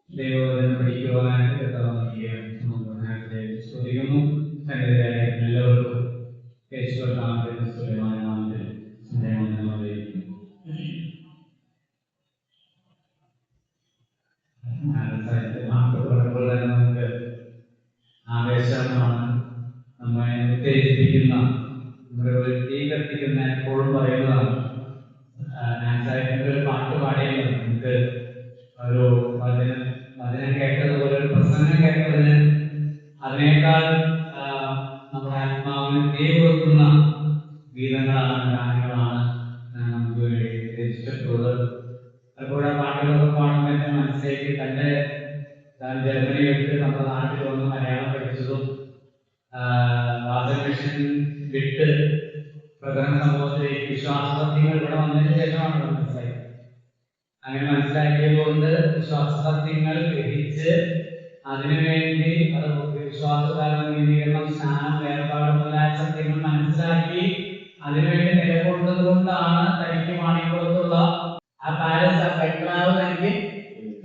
ദൈവവചനം പഠിക്കുവാനായിട്ട് സ്തുതിക്കുന്നു. തൻ്റെതായ എല്ലാവർക്കും യേശുവിന്റെ നാമത്തിൽ സുലഭമായ നാമത്തിൽ സ്നേഹം അറിയിക്കുന്നു. പറയുമ്പോൾ തന്നെ നമുക്ക് ആവേശമാണ്, നമ്മെ ഉത്തേജിപ്പിക്കുന്ന, നമ്മുടെ ഒരു തീ കത്തിക്കുന്ന എപ്പോഴും പറയുന്നതാണ്. ഞാൻ സാഹിത്യത്തിൽ ഒരു പാട്ട് പാടിയുള്ളത് നമുക്ക് ഒരു വചനം കേട്ടതുപോലെ ഒരു പ്രസംഗം കേട്ടതിന് അതിനേക്കാൾ നമ്മുടെ ആത്മാവിന് തീ കൊടുക്കുന്ന ഗീതങ്ങളാണ്, ഗാനങ്ങളാണ് നമുക്ക് രചിച്ചിട്ടുള്ളത്. അപ്പോൾ ആ പാട്ടുകളൊക്കെ പാടുമ്പോൾ എൻ്റെ മനസ്സിലേക്ക് താൻ ജർമ്മനിയിലേക്ക് നമ്മുടെ നാട്ടിൽ വന്ന് മലയാളം പഠിച്ചതും വാദമിഷൻ വിട്ട് പ്രകടന സമൂഹത്തിലേക്ക് വിശ്വാസസത്യങ്ങൾ ഇവിടെ വന്നതിന് ശേഷമാണ് മനസ്സിലായത്. അങ്ങനെ മനസ്സിലാക്കിയത് കൊണ്ട് വിശ്വാസസത്യങ്ങൾ ഗ്രഹിച്ച് അതിനുവേണ്ടി അത് വിശ്വാസകാലം, നീതീകരണം, സ്നാനം, വേർപാട് മുതലായ സത്യങ്ങൾ മനസ്സിലാക്കി അതിനുവേണ്ടി നിലകൊണ്ടത് കൊണ്ടാണ് തനിക്ക് മാണിക്കുളത്തുള്ള ആ പാലസ്, ആ ബംഗ്ലാവ് തനിക്ക്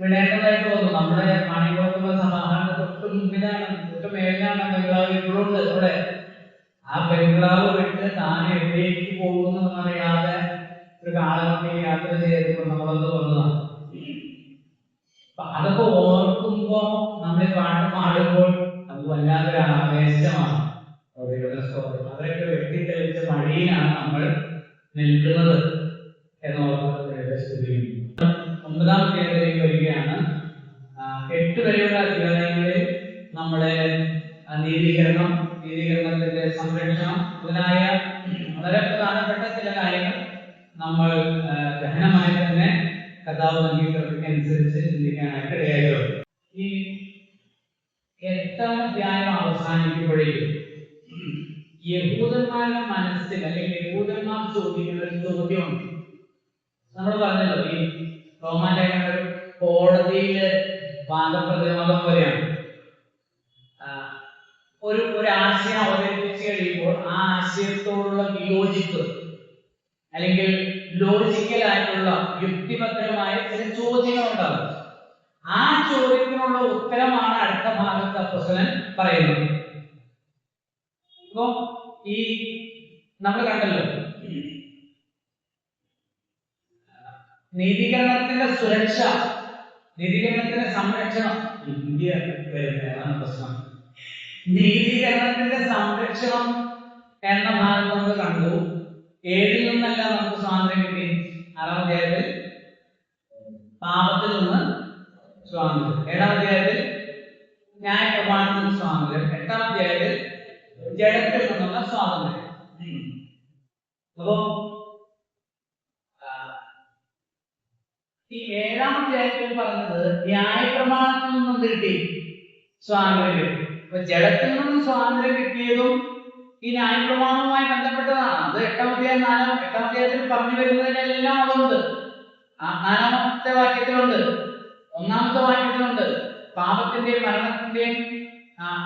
വിടേണ്ടതായിട്ട് തോന്നുന്നു. നമ്മുടെ മാണിക്കുളത്തുള്ള സമാധാനം തൊട്ട് മുമ്പിലാണ്, തൊട്ട് മേലാണ് ബംഗ്ലാവ് ഇപ്പോഴുണ്ട് അവിടെ. ആ ബംഗ്ലാവ് വിട്ട് താൻ എവിടേക്ക് പോകുന്നറിയാതെ ഒരു കാലഘട്ടം യാത്ര ചെയ്തപ്പോൾ നമ്മളത് വന്നതാണ്. അതൊക്കെ ഓർക്കുമ്പോ നമ്മൾ പാട്ട് പാടുമ്പോൾ അത് വല്ലാതൊരു ആവേശമാണ്. അവരൊക്കെ വെട്ടിത്തെളിച്ച മഴയിലാണ് നമ്മൾ നിൽക്കുന്നത് എന്നോർമ്മ സ്ഥിതി. 9-ാം അധ്യായത്തിലേക്ക് വരികയാണ്. 8 വരെയുള്ള അധ്യായങ്ങളിൽ നമ്മുടെ നീതീകരണത്തിന്റെ സംരക്ഷണം മുതലായ വളരെ പ്രധാനപ്പെട്ട ചില കാര്യങ്ങൾ നമ്മൾ ഗഹനമായി തന്നെ കഥാവ് അംഗീകരണത്തിനനുസരിച്ച് ചിന്തിക്കാനായിട്ട് ഇടയായിരുന്നു. ഈ 8-ാം അധ്യായം അവസാനിക്കുമ്പോഴേക്കും യഹൂദന്മാരുടെ മനസ്സിൽ അല്ലെങ്കിൽ യഹൂദന്മാർ ചോദിക്കുന്ന ഒരു ചോദ്യമുണ്ട്. നമ്മൾ പറഞ്ഞല്ലോ, ഈ റോമാലേഖന കോടതിയില് വാദപ്രതിവാദം പോലെയാണ്. ഒരു ആശയം അവതരിപ്പിച്ച് കഴിയുമ്പോൾ ആ ആശയത്തോടുള്ള വിയോജിപ്പ് അല്ലെങ്കിൽ ലോജിക്കലായിട്ടുള്ള യുക്തിബദ്ധമായ ചില ചോദ്യങ്ങൾ ഉണ്ടാകും. ആ ചോദ്യത്തിനുള്ള ഉത്തരമാണ് അടുത്ത ഭാഗത്ത് അപ്പോസ്തലൻ പറയുന്നത്. അപ്പോ ഈ നമ്മൾ കണ്ടല്ലോ, നീതീകരണത്തിന്റെ സുരക്ഷ, നീതീകരണത്തിന്റെ സംരക്ഷണം, പ്രശ്നം നീതീകരണത്തിന്റെ സംരക്ഷണം എന്ന ഭാഗം നമ്മൾ കണ്ടു. ഏതിൽ നിന്നല്ല നമുക്ക് സ്വാതന്ത്ര്യം കിട്ടി? 6-ാം അധ്യായത്തിൽ പാപത്തിൽ നിന്ന് സ്വാതന്ത്ര്യം, 7-ാം അധ്യായത്തിൽ ന്യായപ്രമാണത്തിൽ നിന്ന് സ്വാതന്ത്ര്യം, 8-ാം അധ്യായത്തിൽ ജഡത്തിൽ നിന്നുള്ള സ്വാതന്ത്ര്യം. അപ്പോ ഈ 7-ാം അധ്യായത്തിൽ പറഞ്ഞത് ന്യായപ്രമാണത്തിൽ നിന്നും കിട്ടി സ്വാതന്ത്ര്യം കിട്ടി. അപ്പൊ ജഡത്തിൽ നിന്നും സ്വാതന്ത്ര്യം കിട്ടിയതും ഈ ന്യായപ്രമാണവുമായി ബന്ധപ്പെട്ടതാണ്. അത് 8-ാം അധ്യായം 8-ാം അധ്യായത്തിൽ പറഞ്ഞു വരുന്നതിനെല്ലാം അതുണ്ട്. 4-ാമത്തെ വാക്യത്തിലുണ്ട്, 1-ാമത്തെ വാക്യത്തിലുണ്ട്. പാപത്തിന്റെയും മരണത്തിന്റെയും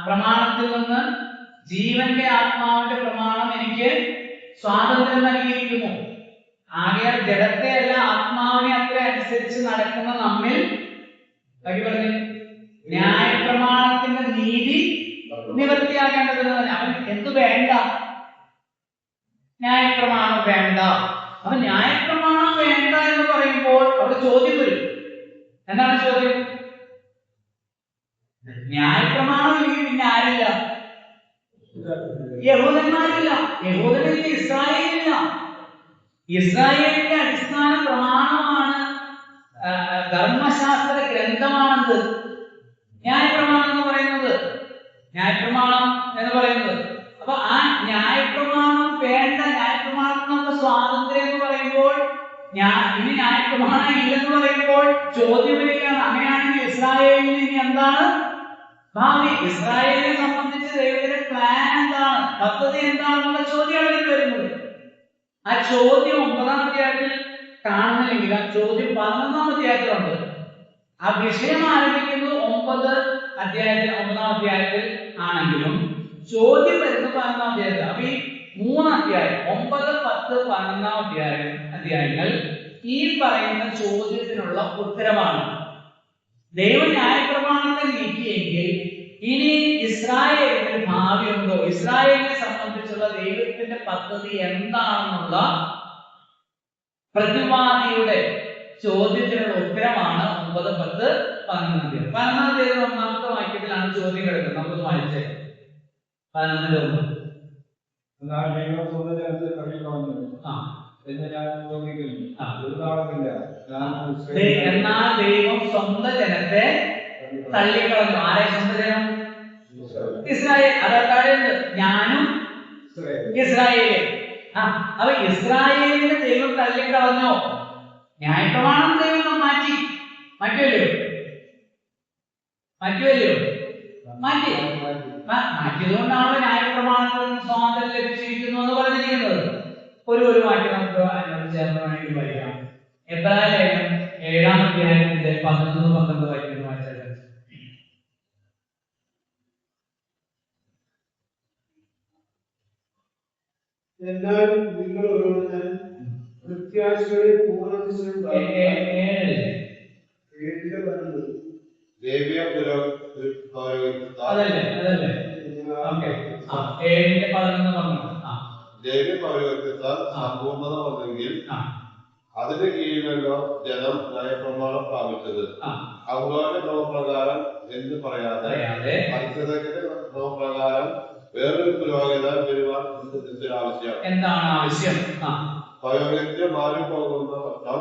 പ്രമാണത്തിൽ നിന്ന് ജീവന്റെ ആത്മാവിന്റെ പ്രമാണം എനിക്ക് സ്വാതന്ത്ര്യം നൽകിയിരിക്കുന്നു. ആകയാൽ ജഡത്തെ അല്ല ആത്മാവിനെ അത്ര അനുസരിച്ച് നടക്കുന്ന നമ്മിൽ പറഞ്ഞു ന്യായപ്രമാണത്തിന്റെ നീതി നിവൃത്തിയാകേണ്ടതിന് തന്നെ. അവൻ എന്ത് വേണ്ട? ന്യായപ്രമാണം വേണ്ട. അവൻ ന്യായപ്രമാണം വേണ്ട എന്ന് പറയുമ്പോൾ അവിടെ ചോദ്യം വരും. എന്താണ് ചോദ്യം? ന്യായപ്രമാണം ഇല്ലെങ്കിൽ പിന്നെ ആരില്ല? യഹൂദന്മാരില്ല, യഹൂദനില്ല, ഇസ്രായേലില്ല. ഇസ്രായേലിന്റെ അടിസ്ഥാന പ്രമാണമാണ്, ധർമ്മശാസ്ത്ര ഗ്രന്ഥമാണത് ന്യായപ്രമാണം എന്ന് പറയുന്നത്. ന്യായപ്രമാണം എന്ന് പറയുന്നത്. അപ്പൊ ആ ന്യായപ്രമാണം വേണ്ട, ന്യായപ്രമാണത്തിനുള്ള സ്വാതന്ത്ര്യം എന്ന് പറയുമ്പോൾ, ഇനി ന്യായപ്രമാണം ഇല്ലെന്ന് പറയുമ്പോൾ ചോദ്യം വരികയാണ്. അങ്ങനെയാണെങ്കിൽ ഇസ്രായേലിന് ഇനി എന്താണ് ഭാവി? ഇസ്രായേലിനെ സംബന്ധിച്ച് ദൈവത്തിന്റെ പ്ലാൻ എന്താണ്, പദ്ധതി എന്താണെന്നുള്ള ചോദ്യമാണ് ഇതിൽ വരുന്നത്. ആ ചോദ്യം 9-ാം അധ്യായത്തിൽ കാണുന്നില്ലെങ്കിൽ ആ ചോദ്യം 11-ാം അധ്യായത്തിലുണ്ട്. ആ വിഷയം ആരംഭിക്കുന്നത് 9-ാം അധ്യായത്തിൽ ആണെങ്കിലും ചോദ്യം വരുന്നത് 11-ാം അധ്യായത്തിൽ. അപ്പൊ ഈ 3 അധ്യായം 9, 10, 11 അധ്യായങ്ങൾ ഈ പറയുന്ന ചോദ്യത്തിനുള്ള ഉത്തരമാണ്. ദൈവ ന്യായപ്രമാണത്തെ നീക്കിയെങ്കിൽ ഇനി ഇസ്രായേലിന് ഭാവിയുണ്ടോ, ഇസ്രായേലിനെ സംബന്ധിച്ചുള്ള ദൈവത്തിന്റെ പദ്ധതി എന്താണെന്നുള്ള പ്രതിവാദിയുടെ ചോദ്യത്തിനുള്ള ഉത്തരമാണ് 9, 10, 11. 11 ഒന്നാമത്തെ വാക്യത്തിലാണ് ചോദ്യം കിടക്കുന്നത്. നമുക്ക് വായിച്ചേക്കാം. 11 എന്നാൽ ദൈവം സ്വന്തം ജനത്തെ തള്ളിക്കളഞ്ഞു എന്ന് ഞാൻ ചോദിക്കുന്നു. എന്നാൽ ദൈവം സ്വന്തം ജനത്തെ തള്ളിക്കളഞ്ഞു. ആരെ സ്വന്തം ജനം? ഇസ്രായേൽ. അതൊക്കെ ഞാനും ഇസ്രായേലേ. അപ്പൊ ഇസ്രായേലിനെ ദൈവം തള്ളിക്കളഞ്ഞോ? ന്യായപ്രമാണം ദൈവം മാറ്റിയല്ലോ മാറ്റിയതുകൊണ്ടാണ് ന്യായപ്രമാണത്തിൽ നിന്ന് സ്വാതന്ത്ര്യം ലഭിച്ചിരിക്കുന്നു എന്ന് പറഞ്ഞിരിക്കുന്നത്. ഒരു വാക്യം നമുക്ക് അതിനോട് ചേർന്ന് വേണമെങ്കിൽ വായിക്കാം. എബ്രായ ലേഖനം 7-ാം അധ്യായത്തിന്റെ 11, 12 വാക്യങ്ങൾ വായിച്ചാൽ എന്നാലും നിങ്ങൾ ഓരോരുത്തരും പ്രത്യാശയുടെ പൂർണ്ണനിശ്ചയം സമ്പൂർണത വന്നെങ്കിൽ അതിന്റെ കീഴിലല്ലോ ജനം ന്യായപ്രമാണം പ്രാപിച്ചത്. അബ്രാഹാമിന്റെ ക്രമപ്രകാരം എന്ന് പറയാതെ മത്സ്യത്തിന്റെ ക്രമപ്രകാരം വേറൊരു പുരോഹിതൻ വരുവാൻ ആവശ്യം. എന്താണ് ആവശ്യം? പൗരോഹിത്യം മാറിപ്പോകുന്ന പക്ഷം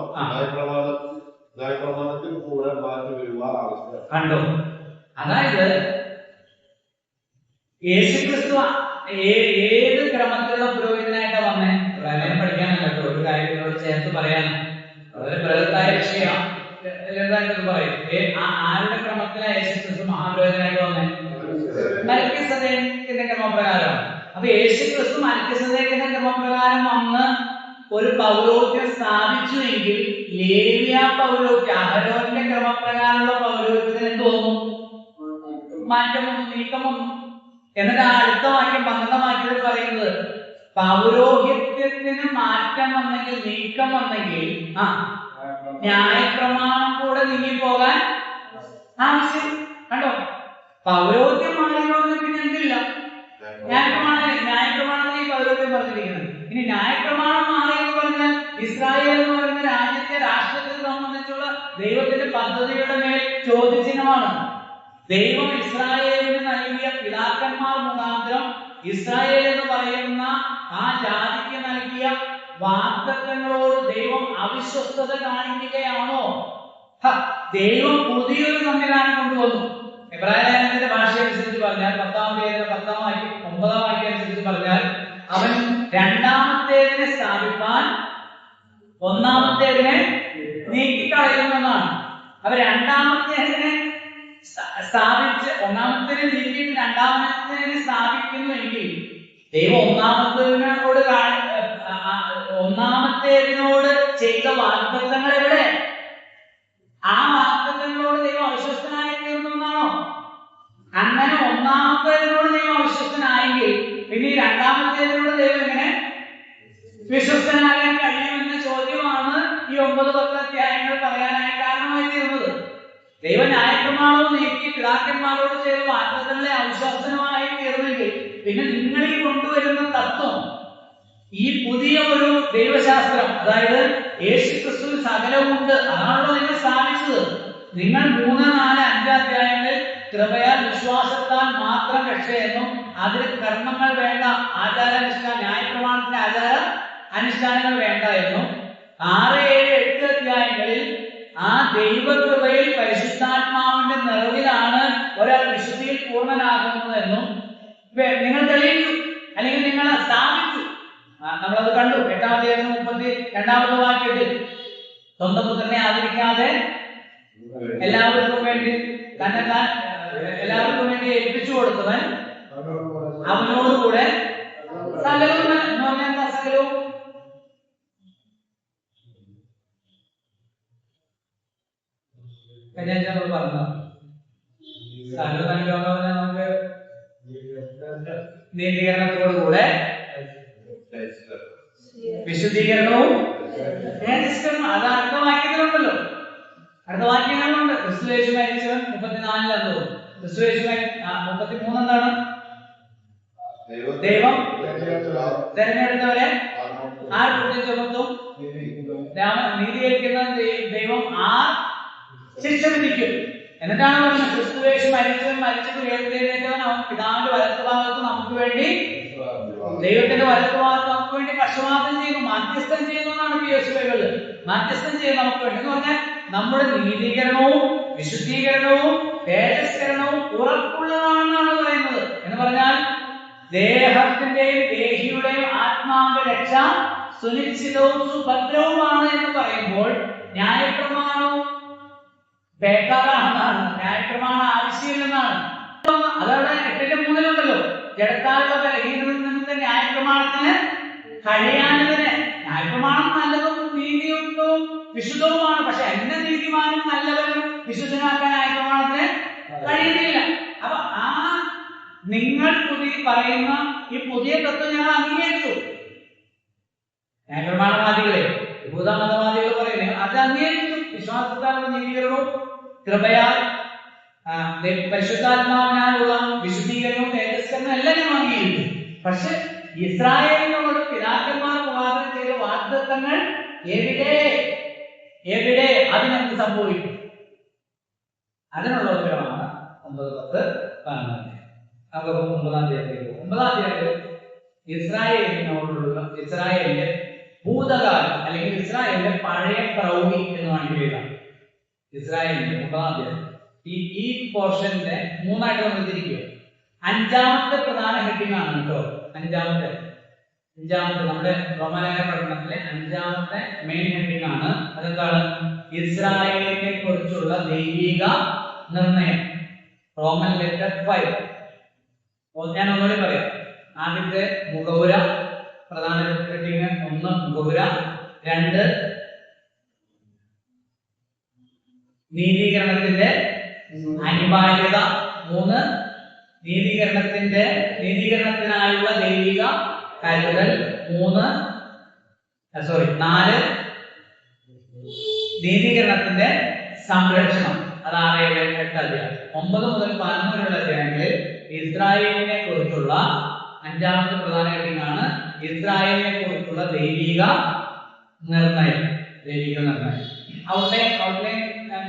ന്യായപ്രമാണത്തിൽ കൂടെ മാറ്റി വരുവാൻ ആവശ്യം. കണ്ടോ? അതായത് യേശുക്രിസ്തു ഏത് ക്രമത്തിലുള്ള പുരോഹിതനായിട്ടാ വന്നേ? പഠിക്കാനല്ല കേട്ടോ, ഒരു കാര്യത്തിനോട് ചേർത്ത് പറയാനാണ്. വളരെ ബൃഹത്തായ വിഷയം ലളിതമായിട്ട് പറയും. ആരുടെ ക്രമത്തിലാണ് യേശുക്രിസ്തു മഹാപുരോഹിതനായിട്ട് വന്നേ? മൽക്കീസദേക്കിന്റെ ക്രമപ്രകാരമാണ്. അപ്പൊ യേശുക്രിസ്തു മൽക്കീസദേക്കിന്റെ ക്രമപ്രകാരം വന്ന് ഒരു പൗരോഹിത്യം സ്ഥാപിച്ചുവെങ്കിൽ ലേവ്യ പൗരോഹിത്യം അഹരോന്റെ ക്രമപ്രകാരമുള്ള പൗരോഹിത്യത്തിന് എന്ത് വന്നു? മാറ്റം വന്നു, നീക്കം വന്നു. എന്നിട്ട് അടുത്ത വാക്യം 12-ാം വാക്യത്തിൽ പറയുന്നത് പൗരോഹിത്യത്തിന് മാറ്റം വന്നെങ്കിൽ, നീക്കം വന്നെങ്കിൽ ന്യായപ്രമാണം കൂടെ നീങ്ങിപ്പോകാൻ ആവശ്യം. കണ്ടോ? പൗരോഹിത്യം മാറിയോന്ന് പിന്നെ എന്തില്ല? ന്യായപ്രമാണം ഈ പൗരോഹിത്യം പറഞ്ഞിരിക്കുന്നത്. ഇനി ന്യായപ്രമാണം മാറി എന്ന് പറഞ്ഞാൽ ഇസ്രായേൽ എന്ന് പറയുന്ന രാഷ്ട്രത്തെ സംബന്ധിച്ചുള്ള ദൈവത്തിന്റെ പദ്ധതിയുടെ മേൽ ചോദ്യചിഹ്നമാണ്. ദൈവം ഇസ്രായേലിന് നൽകിയ പിതാക്കന്മാർ മുഖാന്തരം ഇസ്രായേൽ എന്ന് പറയുന്ന ആ ജാതിക്ക് നൽകിയ വാഗ്ദത്തങ്ങളോട് ദൈവം അവിശ്വസ്തത കാണിക്കുകയാണോ? ദൈവം പുതിയൊരു സംവിധാനം കൊണ്ടുവന്നു. എബ്രായ ലേഖനത്തിന്റെ ഭാഷയനുസരിച്ച് പറഞ്ഞാൽ 10-ാം അധ്യായം 10-ാം വാക്യം 9-ാം വാക്യം അനുസരിച്ച് പറഞ്ഞാൽ അവൻ രണ്ടാമത്തേതിനെ സ്ഥാപിപ്പാൻ ഒന്നാമത്തേതിനെ നീക്കിക്കളയുമെന്നാണ്. അവ രണ്ടാമത്തേതിനെ സ്ഥാപിച്ച് ഒന്നാമത്തേനെ നീക്കിയിട്ട് രണ്ടാമത്തേതിനെ സ്ഥാപിക്കുന്നുവെങ്കിൽ ദൈവം ഒന്നാമത്തേതിനോട് ചെയ്ത വാഗ്ദത്തങ്ങൾ എവിടെ? ആ വാഗ്ദത്തങ്ങളോട് ദൈവം അവിശ്വസ്തനായി തീർന്നാണോ? അങ്ങനെ ഒന്നാമത്തേതിനോട് ദൈവം അവിശ്വസ്തനായെങ്കിൽ പിന്നെ രണ്ടാമത്തേതിനോട് ദൈവം എങ്ങനെ വിശ്വസ്തനാകാൻ കഴിയുമെന്ന ചോദ്യമാണ് ഈ 9-10 അധ്യായങ്ങൾ പറയാനായി കാരണമായി തീർന്നത്. ദൈവ ന്യായപ്രമാണവും നീക്കി പിതാക്കന്മാരോട് ചെയ്ത വാഗ്ദത്തങ്ങളെ അവിശ്വസ്തനമായി തീർന്നെങ്കിൽ പിന്നെ നിങ്ങൾ ഈ കൊണ്ടുവരുന്ന തത്വം, ഈ പുതിയ ഒരു ദൈവശാസ്ത്രം, അതായത് യേശുക്രിസ്തു സകലമുണ്ട്, അതാണല്ലോ നിങ്ങൾ സ്ഥാപിച്ചത്. നിങ്ങൾ 3, 4, 5 അധ്യായങ്ങളിൽ കൃപയാൽ വിശ്വാസത്താൽ മാത്രം രക്ഷയെന്നും അതിന് കർമ്മങ്ങൾ വേണ്ട, ന്യായപ്രമാണത്തിന്റെ ആചാര അനുഷ്ഠാനങ്ങൾ വേണ്ട എന്നും 6, 7, 8 അധ്യായങ്ങളിൽ ആ ദൈവകൃപയിൽ പരിശുദ്ധാത്മാവിന്റെ നിറവിലാണ് ഒരാൾ വിശുദ്ധിയിൽ പൂർണ്ണനാകുന്നതെന്നും നിങ്ങൾ തെളിയിച്ചു, അല്ലെങ്കിൽ നിങ്ങൾ സ്ഥാപിച്ചു. നമ്മളത് കണ്ടു. 8-ാം അധ്യായത്തിന് 32-ാമത്തെ വാക്യത്തിൽ സ്വന്തം പുത്രനെ ആദരിക്കാതെ എല്ലാവർക്കും വേണ്ടി എല്ലാവർക്കും വേണ്ടി ഏൽപ്പിച്ചു കൊടുത്തവൻ അവനോടുകൂടെ സകലവും സകലവും പറഞ്ഞു. സകലം നമുക്ക് നീതീകരണത്തോടുകൂടെ വിശുദ്ധീകരണവും തേജസ്കരണവും. അത് അടുത്ത വാക്യത്തിലുണ്ടല്ലോ, അടുത്ത വാക്യങ്ങളിലുണ്ട്. ക്രിസ്തുയേശു മരിച്ചവൻ 34 ക്രിസ്തുയേശു 33 എന്താണ്? ദൈവം തെരഞ്ഞെടുത്തവരെ ആർ കുറ്റം ചുമത്തും? നീതീകരിക്കുന്ന ദൈവം ആർ ശിക്ഷ വിധിക്കും. എന്നിട്ടാണ് പറഞ്ഞത് ക്രിസ്തുയേശു മരിച്ചിട്ട് ഉയർത്തെഴുന്നേറ്റവൻ അവൻ പിതാവിന്റെ വലത്തുഭാഗത്ത് നമുക്ക് വേണ്ടി, ദൈവത്തിന്റെ വലത്തുഭാഗത്ത് നമുക്ക് വേണ്ടി പക്ഷപാതം ചെയ്യുന്നു, മാധ്യസ്ഥം ചെയ്യുന്നു എന്നാണ് യേശുവകളിൽ. മാധ്യസ്ഥം ചെയ്യുന്നു നമുക്ക് വേണ്ടി എന്ന് പറഞ്ഞാൽ നമ്മുടെ നീതീകരണവും വിശുദ്ധീകരണവും തേജസ്കരണവും ഉറപ്പുള്ളതാണെന്നാണ് പറയുന്നത്. എന്ന് പറഞ്ഞാൽ ദേഹത്തിന്റെയും ദേഹിയുടെയും ആത്മാവിന്റെ രക്ഷ സുനിശ്ചിതവും സുഭദ്രവുമാണ് എന്ന് പറയുമ്പോൾ ന്യായപ്രമാണവും ബേക്കാറാണെന്നാണ്, ന്യായപ്രമാണം ആവശ്യമില്ലെന്നാണ്. അതവിടെ 8:3 ജഡത്താലുള്ള ബലഹീനതയിൽ നിന്ന് ന്യായപ്രമാണത്തിന് കഴിയാനതിന്. ന്യായപ്രമാണം നല്ലതും നീതിയുക്തവും വിശുദ്ധവുമാണ്. പക്ഷെ എന്നെ നീതിമാനും നല്ലവരും വിശുദ്ധനാക്കാൻ ന്യായപ്രമാണത്തിന് കഴിയുന്നില്ല. അപ്പൊ ആ നിങ്ങൾ പറയുന്ന ഈ പുതിയ തത്വം ഞങ്ങൾ അംഗീകരിച്ചു. ന്യായപ്രമാണവാദികളെ, യഹൂദമതവാദികൾ പറയുന്നത് അത് അംഗീകരിച്ചു. വിശ്വാസത്താലുള്ള നീതീകരണവും കൃപയാൽ പരിശുദ്ധാത്മാവിനാലുള്ള വിശുദ്ധീകരണവും തേജസ്കരണവും എല്ലാം ഞങ്ങൾ അംഗീകരിച്ചു. പക്ഷെ ഇസ്രായേലിനോട് പിതാക്കന്മാർ വാഗ്ദാനം ചെയ്ത വാഗ്ദത്തങ്ങൾ എവിടെ അതിനെന്ത് സംഭവിക്കും? അതിനുള്ള ഉത്തരമാണ് 9, 10, 11. അപ്പോൾ 9-ാം അധ്യായത്തിലേക്ക് 9-ാം അധ്യായത്തിൽ ഇസ്രായേലിന്റെ ഭൂതകാലം അല്ലെങ്കിൽ ഇസ്രായേലിന്റെ പഴയ പ്രൗഢി എന്ന് വേണമെങ്കിൽ ഇസ്രായേലിന്റെ 9-ാം അധ്യായം ഈ പോർഷന്റെ 3ആയിട്ട് നമ്മൾ തിരിക്കുക. 5ാമത്തെ പ്രധാന ഹെഡിങ് ആണ് കേട്ടോ. അഞ്ചാമത്തെ നമ്മുടെ റോമാലേഖന പഠനത്തിലെ 5ാമത്തെ മെയിൻ ഹെഡിങ് ആണ്. അതെന്താണ്? ഇസ്രായേലിനെ കുറിച്ചുള്ള ദൈവിക നിർണയം. Roman letter 5. ഞാൻ ഒന്നുകൂടി പറയാം. ആദ്യത്തെ മുഖവുര, പ്രധാന ഹെഡിങ് 1 മുഖവുര, 2 നീതീകരണത്തിന്റെ അനിവാര്യത, 3 നീതീകരണത്തിനായുള്ള ദൈവിക കരുതൽ, 4 നീതീകരണത്തിന്റെ സംരക്ഷണം. അത് 6, 7, 8 അധ്യായം. 9 മുതൽ 11 വരെയുള്ള അധ്യായങ്ങളിൽ ഇസ്രായേലിനെ കുറിച്ചുള്ള 5ാമത്തെ പ്രധാന ഹെഡിങ് ആണ് ഇസ്രായേലിനെ കുറിച്ചുള്ള ദൈവിക നിർണയം. ഔട്ട്ലൈൻ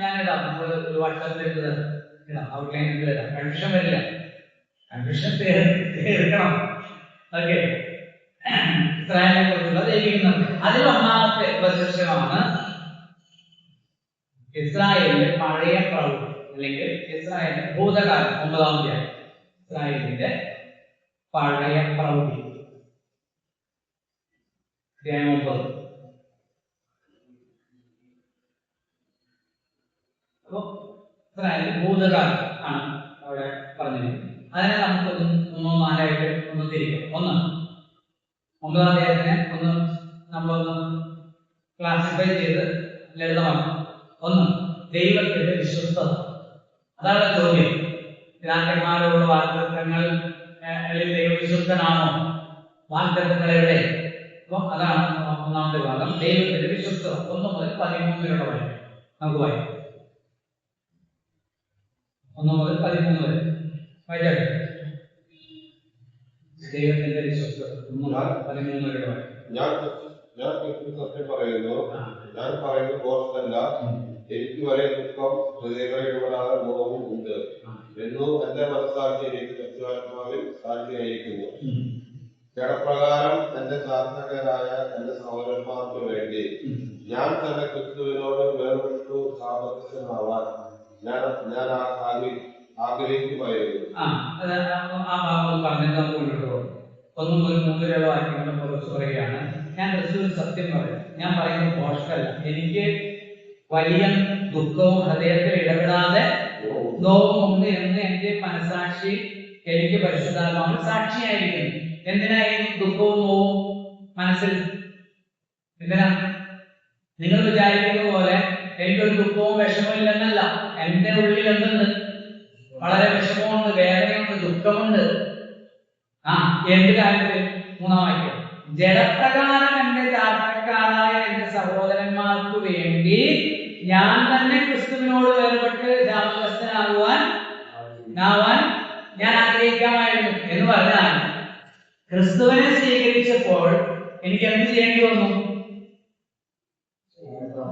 ഞാൻ ഇടാം. നമ്മൾ ഒരു വാട്സാപ്പിൽ ഇടാം. ഔട്ട്ലൈൻ ഇടാം. കൺഫ്യൂഷൻ വരില്ല. കൺഫ്യൂഷൻ തീർക്കണം. ഓക്കെ. ഇസ്രായേലിനെ കുറിച്ചുള്ള ദൈവിക നിർണയം. അതിൽ 1ാമത്തെ പ്രദർശനമാണ് ഇസ്രായേലിന്റെ പഴയ പ്രൗഢി അല്ലെങ്കിൽ ഇസ്രായേലിന്റെ ഭൂതകാലം. 9-ാം അധ്യായം ഇസ്രായേലിന്റെ പഴയ പ്രൗഢി. അധ്യായം 9. അപ്പൊ ഇസ്രായേലിന്റെ ഭൂതകാലം ആണ് അവിടെ പറഞ്ഞിരിക്കുന്നത്. അതിനെ നമുക്കൊന്ന് 3, 4 ഒന്ന് തിരിക്കാം. 1 9-ാം അധ്യായത്തിനെ നമ്മളൊന്ന് ക്ലാസിഫൈ ചെയ്ത് ലളിതമാക്കാം. 1 ദൈവത്തിന്റെ വിശ്വസ്തത. അതാണ് ചോദ്യം. പിതാക്കന്മാരോടുള്ള വാഗ്ദത്തങ്ങൾ ദൈവവിശ്വസ്തനാണോ? വാഗ്ദത്തങ്ങൾ എവിടെ? അപ്പൊ അതാണ് 1ാമത്തെ ഭാഗം. ദൈവത്തിന്റെ വിശ്വസ്തത. 1 മുതൽ 13 വരെയുള്ള വാക്യം നമുക്ക് വായിക്കാം. 1 മുതൽ 13 വരെ വായിച്ചാട്ടെ. ദൈവത്തിന്റെ വിശ്വസ്തത 1 മുതൽ 13 വരെയുള്ള വാക്യം. ഞാൻ സത്യം പറയുന്നു, ഞാൻ പറയുന്ന ദോഷമല്ല, എനിക്ക് വരെ ദുഃഖം ഹൃദയങ്ങളിലൂടാതെ മോഹവും ഉണ്ട് എന്നു എന്റെ മനസ്സാക്ഷി എനിക്ക് സത്യാത്മാവിൽ സാക്ഷിയായിരിക്കുന്നു. ജഡപ്രകാരം എന്റെ സാധകരായ എന്റെ സഹോദരന്മാർക്ക് വേണ്ടി ഞാൻ തന്നെ ക്രിസ്തുവിനോട് വേർപെട്ടു സാമർത്ഥ്യമാവാൻ ഞാൻ ആഗ്രഹിക്കുമായിരുന്നു. പറയുകയാണ്, ഞാൻ ക്രിസ്തുവിൽ സത്യം പറയും, ഞാൻ പറയുന്നത് പോഷകല്ല, എനിക്ക് വലിയ ദുഃഖവും ഹൃദയത്തിൽ ഇടപെടാതെ നോവുമുണ്ട് എന്ന് എന്റെ മനസാക്ഷി എനിക്ക് പരിശുദ്ധാത്മാവിൽ സാക്ഷിയായിരിക്കുന്നു. എന്തിനായിരുന്നു ദുഃഖവും നോവും മനസ്സിൽ? എന്തിനാ? നിങ്ങൾ വിചാരിക്കുന്ന പോലെ എനിക്കൊരു ദുഃഖവും വിഷമവും ഇല്ലെന്നല്ല. എന്റെ ഉള്ളിൽ എന്തുണ്ട്? വളരെ വിഷമമുണ്ട്, വേദനയുണ്ട്, ദുഃഖമുണ്ട്. എന്ത് കാര്യത്തിൽ? 3-ാം വാക്യം, ജഡപ്രകാരം എന്റെ ചാർച്ചക്കാരായ എന്റെ സഹോദരന്മാർക്ക് വേണ്ടി ഞാൻ തന്നെ ക്രിസ്തുവിനോട് വേർപെട്ട് ശാപഗ്രസ്തനാകുവാൻ ഞാൻ ആഗ്രഹിക്കാമായിരുന്നു എന്ന് പറഞ്ഞാൽ, ക്രിസ്തുവിനെ സ്വീകരിച്ചപ്പോൾ എനിക്ക് എന്ത് ചെയ്യേണ്ടി വന്നു?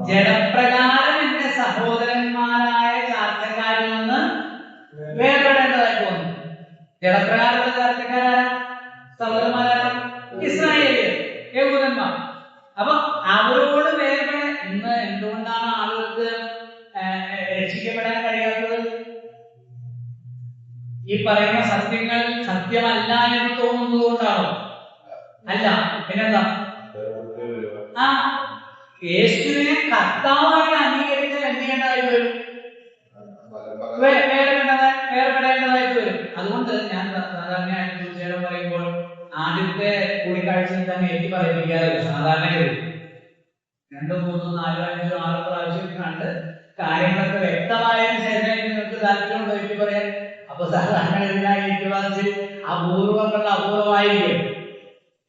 ജഡപ്രകാരം എന്റെ സഹോദരന്മാരായ ചാർച്ചക്കാരിൽ നിന്ന് വേർപെടേണ്ടതായിട്ട് വന്നു. ജഡപ്രകാരമുള്ള ചാർച്ചക്കാരായ സഹോദരന്മാരായ ഇസ്രായേലിയർ, യഹൂദന്മാർ. അപ്പൊ അവരോട് വേർപെട ഇന്ന് എന്തുകൊണ്ടാണ് ആളുകൾക്ക് രക്ഷിക്കപ്പെടാൻ കഴിയാത്തത്? ഈ പറയുന്ന സത്യങ്ങൾ സത്യമല്ല എന്ന് തോന്നുന്നത് കൊണ്ടാണോ? അല്ല, പിന്നെന്താ? യേശുവിനെ കർത്താവായി അംഗീകരിച്ചാൽ എന്ത് ചെയ്യേണ്ടതായിട്ട് വരും? വേർപെടേണ്ടതായിട്ട് വരും. അതുകൊണ്ട് ഞാൻ സാധാരണയായിട്ട് തീർച്ചയായിട്ടും പറയുമ്പോൾ ആദ്യത്തെ കൂടിക്കാഴ്ചയിൽ തന്നെ എനിക്ക് പറയിപ്പിക്കാറില്ല. സാധാരണഗതി 2, 3, 4, 5, 6 പ്രാവശ്യം കണ്ട് കാര്യങ്ങളൊക്കെ വ്യക്തമായതിനു ശേഷം നിങ്ങൾക്ക് താല്പര്യമുണ്ടോ എനിക്ക് പറയാൻ? അപ്പൊ സാധാരണഗതിയായി ഏറ്റുവാസിൽ അപൂർവമായിരിക്കും.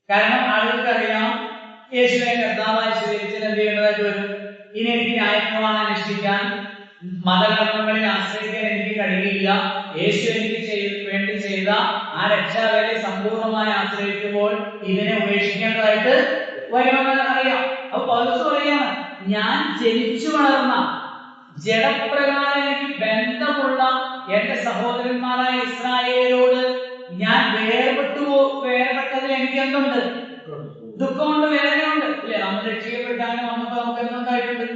കാരണം ആളുകൾക്കറിയാം യേശുവിനെ കർത്താവായി സ്വീകരിച്ചാൽ എന്ത് ചെയ്യേണ്ടതായിട്ട് വരും? ഇനി എനിക്ക് ന്യായപ്രമാണം അനുഷ്ഠിക്കാൻ, മതകർമ്മങ്ങളിൽ ആശ്രയിക്കാൻ എനിക്ക് കഴിയില്ല. യേശു എനിക്ക് വേണ്ടി ചെയ്ത ആ രക്ഷാവേലി സമ്പൂർണ്ണമായി ആശ്രയിക്കുമ്പോൾ ഇതിനെ ഉപേക്ഷിക്കേണ്ടതായിട്ട് വരുമെന്ന് അറിയാം. അപ്പൊ പൗലോസ് പറയാണ്, ഞാൻ ജനിച്ചു വളർന്ന ജഡപ്രകാരം എനിക്ക് ബന്ധമുള്ള എന്റെ സഹോദരന്മാരായ ഇസ്രായേലിനോട് ഞാൻ വേർപെട്ടതിൽ എനിക്ക് എന്തുണ്ട്? ദുഃഖമുണ്ട്, വേദനയുണ്ട്. ഇല്ലേ? നമ്മൾ രക്ഷിക്കപ്പെട്ടാലും വന്നപ്പോ നമുക്ക് എന്തുണ്ടായിട്ടുണ്ട്?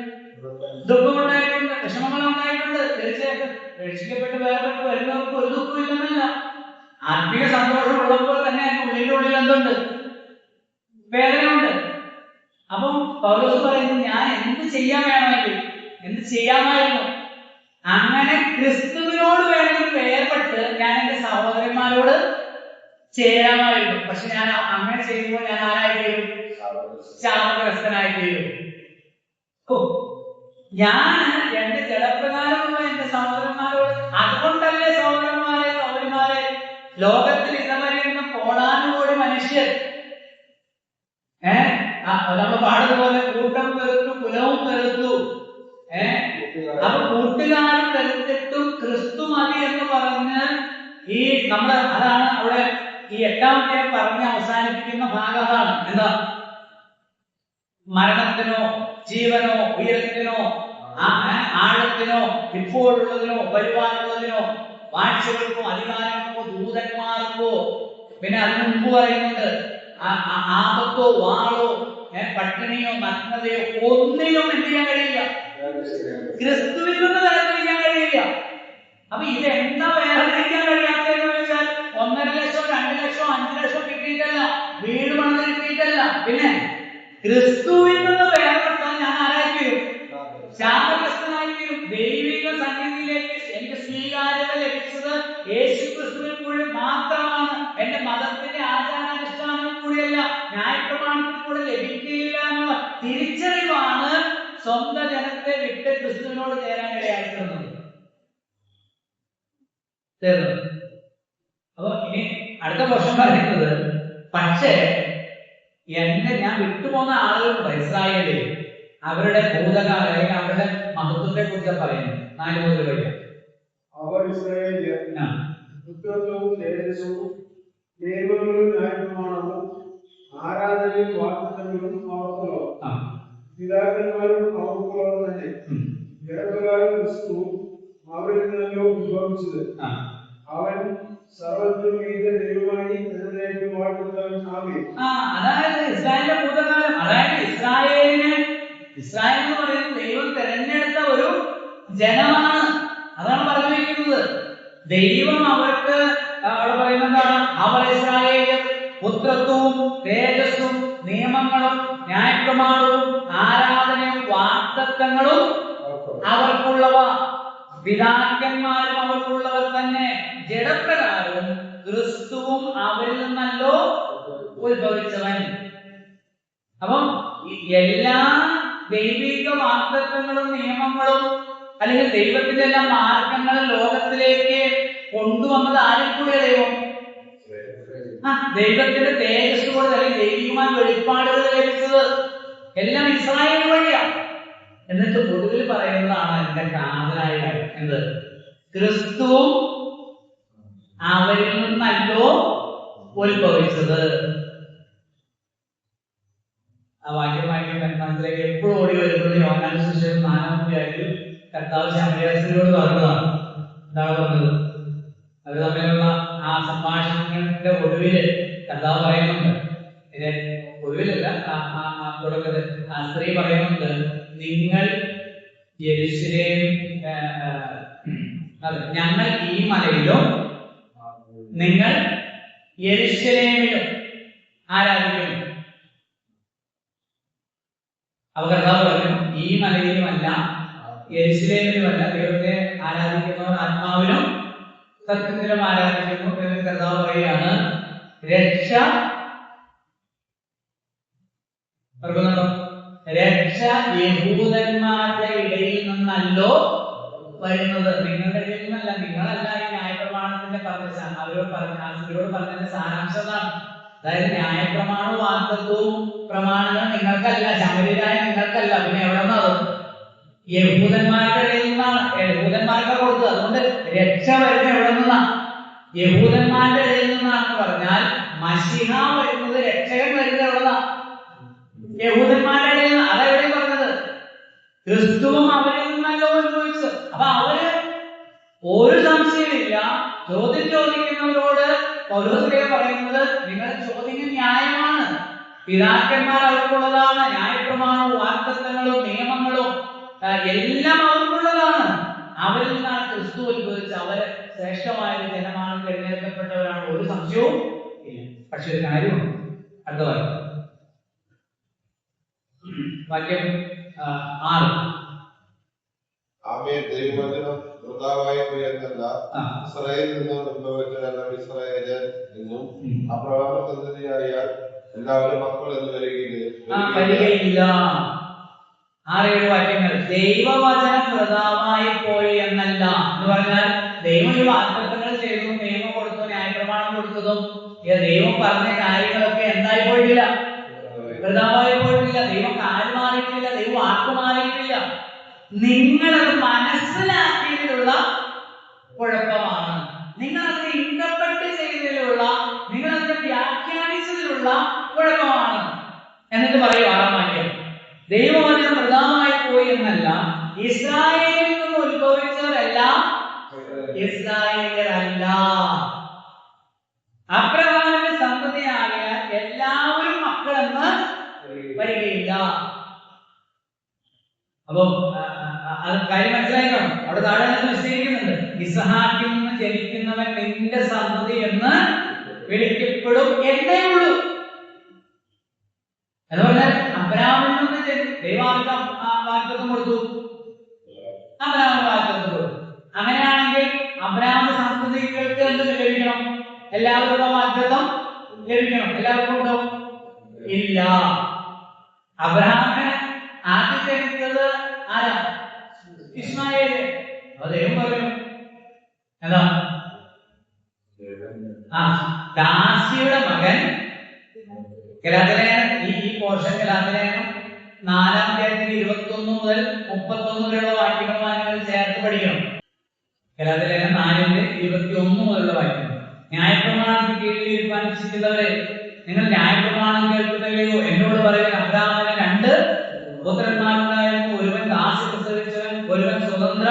ദുഃഖമുണ്ടായിട്ടുണ്ട്, വിഷമങ്ങളുണ്ടായിട്ടുണ്ട്. തീർച്ചയായിട്ടും രക്ഷിക്കപ്പെട്ട് വേർപെട്ട് വരുന്നവർക്ക് ഒരു ദുഃഖം ഇല്ലെന്നല്ല. ആത്മീയ സന്തോഷം ഉള്ളപ്പോൾ തന്നെ ഉള്ളിൽ എന്തുണ്ട്? വേദനയുണ്ട്. അപ്പം പൗലോസ് പറയുന്നത്, ഞാൻ എന്ത് ചെയ്യാമായിരുന്നു? അങ്ങനെ ക്രിസ്തുവിനോട് വേണമെങ്കിൽ വേർപെട്ട് ഞാൻ എന്റെ സഹോദരന്മാരോട് ചേരാമായിരുന്നു. പക്ഷെ ഞാൻ അങ്ങനെ ചെയ്യുമ്പോൾ ഞാൻ ആരായിത്തീരും? ശാപഗ്രസ്തനായിത്തീരും. ഞാൻ എന്റെ ജഡപ്രകാരമുള്ള എന്റെ സഹോദരന്മാരോട്, അതുകൊണ്ടല്ലേ സഹോദരന്മാരെ ലോകത്തിൽ ഇതവരെയൊന്നും കോടാനുകോടി മനുഷ്യർ നമ്മൾ പാടുപോലെ കൂട്ടം പെരുത്തു കുലവും പെരുത്തു. അപ്പൊ കൂട്ടുകാരും പെരുത്തിട്ടും ക്രിസ്തു മതി എന്ന് പറഞ്ഞ് ഈ നമ്മള് അതാണ് അവിടെ ഈ 8-ാമത്തെ പറഞ്ഞ് അവസാനിപ്പിക്കുന്ന ഭാഗം. അതാണ് എന്താ? മരണത്തിനോ ജീവനോ ഉയരത്തിനോ ആഴത്തിനോ ഇപ്പോഴുള്ളതിനോ വരുവാനുള്ളതിനോ വാഴ്ചകൾക്കോ അധികാരങ്ങൾക്കോ ദൂതന്മാർക്കോ, പിന്നെ അതിനു മുമ്പ് പറയുന്നുണ്ട് ആപത്തോ വാളോ പട്ടിണിയോ നഗ്നതയോ ഒന്നിനും എന്ത് ചെയ്യാൻ കഴിയില്ല? ക്രിസ്തുവിൽ നിന്ന് വേർതിരിക്കാൻ കഴിയില്ല. അപ്പൊ ഇതെന്താ വേർതിരിക്കാൻ കഴിയാത്തതെന്ന് വെച്ചാൽ 1.5 ലക്ഷം 2 ലക്ഷം 5 ലക്ഷം കിട്ടിയിട്ടല്ല, വീട് പണിത് കിട്ടിയിട്ടല്ല. പിന്നെ ക്രിസ്തുവിൽ നിന്ന് വേർപെട്ടാൽ ഞാൻ ആരായിത്തീരും? ശാപഗ്രസ്തനായിത്തീരും. ദൈവിക സന്നിധിയിലേക്ക് എനിക്ക് സ്വീകാര്യത ലഭിച്ചത് യേശു ക്രിസ്തുവിൽ കൂടി മാത്രമാണ്. എന്റെ മതത്തിന്റെ ആചാരാനുഷ്ഠാനത്തിൽ കൂടിയല്ല, ന്യായപ്രമാണത്തിൽ കൂടെ ലഭിക്കില്ല എന്നുള്ള തിരിച്ചറിവാണ് സ്വന്തം ജനത്തെ വിട്ട് ക്രിസ്തുവിനോട് ചേരാൻ ഇടയാക്കുന്നത്. അപ്പൊ ഇനി അടുത്ത പ്രശ്നം പറയുന്നത്, പക്ഷേ ഞാൻ വിട്ടുപോകുന്ന ആളുകളുണ്ട് ഇസ്രായേലിൽ, അവരുടെ ഭൂതകാല അല്ലെങ്കിൽ അവരുടെ മഹത്വത്തെ കുറിച്ച് പറയുന്നു. 4 മുതൽ വയ്യ. അവർ ഇസ്രായേലിയർ പുത്രത്വവും തേജസ്സും ദൈവങ്ങളും ന്യായപ്രമാണവും ആരാധനയും വാഗ്ദത്തങ്ങളും അവർക്കുള്ളവർ, പിതാക്കന്മാരും അവർക്കുള്ളവർ തന്നെ. ജഡപ്രകാരം ക്രിസ്തു അവരിൽ നിന്നല്ലോ ഉത്ഭവിച്ചത്. അവൻ സർവ്വത്തിനും മീതെ ദൈവമായി എന്നേക്കും വാഴ്ത്തപ്പെട്ടവൻ ആമേൻ. അതായത് ഇസ്രായേലിന്റെ ഭൂതകാലം, അതായത് ഇസ്രായേൽ എന്ന് പറയുന്നത് ദൈവം തെരഞ്ഞെടുത്ത ഒരു ജനമാണ്. അതാണ് പറഞ്ഞു വയ്ക്കുന്നത്. ദൈവം അവർക്ക് അവിടെ പറയുന്നത് എന്താണ്? അവർ ഇസ്രായേലിയർ പുത്രത്വവും തേജസ്സും നിയമങ്ങളും ന്യായപ്രമാണവും ആരാധനയും വാഗ്ദത്തങ്ങളും അവർക്കുള്ളവ, പിതാക്കന്മാരും അവർക്കുള്ളവർ തന്നെ. ജഡപ്രകാരവും ക്രിസ്തുവും അവരിൽ നിന്നല്ലോ ഉത്ഭവിച്ചവൻ. അപ്പം എല്ലാ ദൈവിക വാഗ്ദത്തങ്ങളും നിയമങ്ങളും അല്ലെങ്കിൽ ദൈവത്തിന്റെ എല്ലാ മാർഗങ്ങളും ലോകത്തിലേക്ക് കൊണ്ടുവന്നത് ആരിൽ കൂടിയ ദൈവം? ദൈവത്തിന്റെ തേജസ് കൊണ്ട് അല്ലെങ്കിൽ ദൈവികമായ വെളിപ്പാടുകൾ ലഭിച്ചത് എല്ലാം ഇസ്രായേൽ വഴിയാണ്. എന്നിട്ട് ഒടുവിൽ പറയുന്നതാണ് എന്റെ കാതലായ കാര്യം. എന്ത്? ക്രിസ്തുവും അവരിൽ നിന്നല്ലോ ഉത്ഭവിച്ചത്. ആ വാക്യം മനസ്സിലേക്ക് എപ്പോഴും ഓടി വരുന്നത് യോഹന്നാൻ സുവിശേഷം 4-ാം അധ്യായത്തിൽ കർത്താവ് ശമരിയാസിനോട് പറഞ്ഞതാണ്. എന്താണ് പറഞ്ഞത്? അവർ തമ്മിലുള്ള ആ സംഭാഷണങ്ങളുടെ ഒടുവില് കർത്താവ് പറയുന്നുണ്ട്, ഒടുവിലല്ല, തുടക്കത്തിൽ ആ സ്ത്രീ പറയുന്നുണ്ട്, നിങ്ങൾ യെരൂശലേം ഞങ്ങൾ ഈ മലയിലും നിങ്ങൾ യെരൂശലേമിലും ആരാധിക്കുന്നു. അവ കർത്താവ് പറഞ്ഞു, ഈ മലയിലുമല്ല യെരൂശലേമിലുമല്ല ദൈവത്തെ ആരാധിക്കുന്നവർ ആത്മാവിലും സത്യത്തിലും ആരാധിക്കുന്നു എന്ന് കർത്താവ് പറയുകയാണ്. രക്ഷ രക്ഷ യഹൂദന്മാരുടെ ഇടയിൽ നിന്നല്ലോ വരുന്നത്, നിങ്ങളുടെ ഇടയിൽ നിന്നല്ല. നിങ്ങളല്ല ഈ ന്യായപ്രമാണത്തിന്റെ പറഞ്ഞ അവരോട് പറഞ്ഞതിന്റെ സാരാംശം എന്നാണ്. അതായത് ന്യായപ്രമാണവും വാഗ്ദത്തവും പ്രമാണങ്ങൾ നിങ്ങൾക്കല്ല, ശമര്യരായ നിങ്ങൾക്കല്ല. പിന്നെ എവിടെ നിന്നത്? യഹൂദന്മാരുടെ ഇടയിൽ നിന്നാണ്. യഹൂദന്മാർക്ക് കൊടുത്തത്. അതുകൊണ്ട് രക്ഷ വരുന്ന എവിടെ നിന്നാണ്? യഹൂദന്മാരുടെ ഇടയിൽ നിന്നാണെന്ന് പറഞ്ഞാൽ മശിഹ വരുന്നത്, രക്ഷകൻ വരുന്നത് എവിടെന്നാണ്? യഹൂദന്മാരുടെ ഇടയിൽ നിന്ന്. അതെവിടെ പറഞ്ഞത്? ക്രിസ്തുവും അവരിൽ നിന്നല്ലോ ഉത്ഭവിച്ചത്. അപ്പൊ അവര് ഒരു സംശയമില്ല, ചോദ്യം ചോദിക്കുന്നവരോട് പൗലോസ് പറയുന്നത്, നിങ്ങളുടെ ചോദ്യങ്ങൾ ന്യായമാണ്. പിതാക്കന്മാർ അവർക്കുള്ളതാണ്. ന്യായപ്രമാണവും വാഗ്ദത്തങ്ങളും നിയമങ്ങളും എല്ലാം അവർക്കുള്ളതാണ്. അവരിൽ നിന്നാണ് ക്രിസ്തു ഉത്ഭവിച്ചത്. അവര് ശ്രേഷ്ഠമായ ഒരു ജനമാണ്, തിരഞ്ഞെടുക്കപ്പെട്ടവരാണ്, ഒരു സംശയവും ഇല്ല. പക്ഷെ ഒരു കാര്യമുണ്ട്. അടുത്ത വാക്യം 6. ആമേൻ. ദൈവവചനം വൃഥാവായി പോയെന്നല്ല, ഇസ്രായേലിൽ നിന്ന് ഉത്ഭവിച്ചതെല്ലാം ഇസ്രായേല് എന്നും അബ്രഹാം സന്തതിയായാൽ എല്ലാവരും മക്കൾ എന്ന് വരികയില്ല. 6-7 വാക്യങ്ങൾ. ദൈവവചനം വൃഥാവായി പോയി എന്നല്ല എന്ന് പറഞ്ഞാൽ ദൈവം ഈ വാഗ്ദത്തങ്ങൾ ചെയ്തു, നിയമം കൊടുത്തു, ന്യായപ്രമാണം കൊടുത്തതും ദൈവം പറഞ്ഞ കാര്യങ്ങളൊക്കെ എന്തായി പോയിട്ടില്ല? വൃഥാവായി പോയിട്ടില്ല. ദൈവം കാല് മാറിയിട്ടില്ല, ദൈവം വാക്ക് മാറിയിട്ടില്ല. നിങ്ങളത് മനസ്സിലാക്കിയതിലുള്ള കുഴപ്പമാണ്. നിങ്ങളത് ഇന്റർപ്രറ്റ് ചെയ്തതിലുള്ള, നിങ്ങളത് വ്യാഖ്യാനിച്ചതിലുള്ള കുഴപ്പമാണ്. എന്നിട്ട് പറയൂ 6-ാം വാക്യം, ദൈവവചനം വൃഥാവായി പോയി എന്നല്ല, ഇസ്രായേലിൽ നിന്ന് ഉത്ഭവിച്ചവരെല്ലാം ഇസ്രായേലല്ല. അബ്രഹാമിന്റെ സന്തതിയാകിയാൽ എല്ലാവരും മക്കളെന്ന് വരികയില്ല. അപ്പൊ അത് കാര്യം മനസ്സിലാക്കണം. അവിടെ താഴെ വിശദീകരിക്കുന്നുണ്ട്, ഇസ്ഹാക്കിൽ നിന്ന് ജനിക്കുന്നവൻ നിന്റെ സന്തതി എന്ന് വിളിക്കപ്പെടും എന്നേ ഉള്ളൂ എന്ന് പറഞ്ഞാൽ അബ്രഹാമിൽ നിന്ന് ദൈവാർഗം വാഗ്ദത്തം കൊടുത്തു, അബ്രഹാമിന് വാഗ്ദത്തം കൊടുത്തു. അങ്ങനെയാണെങ്കിൽ അബ്രഹാമിന്റെ സന്തതികൾക്ക് എന്ത് ലഭിക്കണം? എല്ലാവർക്കും വാഗ്ദത്തം ലഭിക്കണം. എല്ലാവർക്കും ഉണ്ടോ? ഇല്ല. അബ്രഹാമിന് ആദ്യം ജനിച്ചത് ആരാ? ഇസ്മായേല്. ദൈവം പറഞ്ഞു എന്താ? ദാസിയുടെ മകൻ. ഗലാത്യലേഖനം ഈ പോർഷൻ ഗലാത്യലേഖനം 4-ാം അധ്യായത്തിൽ 21 മുതൽ 31 വരെയുള്ള വാക്യങ്ങൾ ചേർത്ത് പഠിക്കണം. ഗലാത്യലേഖനം 4-21 മുതലുള്ള വാക്യം. ന്യായപ്രമാണത്തിന് കീഴിൽ ഇരിപ്പാനിച്ചിട്ടുള്ളവരെ, നിങ്ങൾ ന്യായപ്രമാണം കേൾക്കുന്നില്ലയോ? എന്നോട് പറയുക, അബ്രഹാമിന് 2 പുത്രന്മാരുണ്ടായിരുന്നു. ഒരുവൻ ദാസി പ്രസവിച്ചവൻ, ഒരുവൻ സ്വതന്ത്ര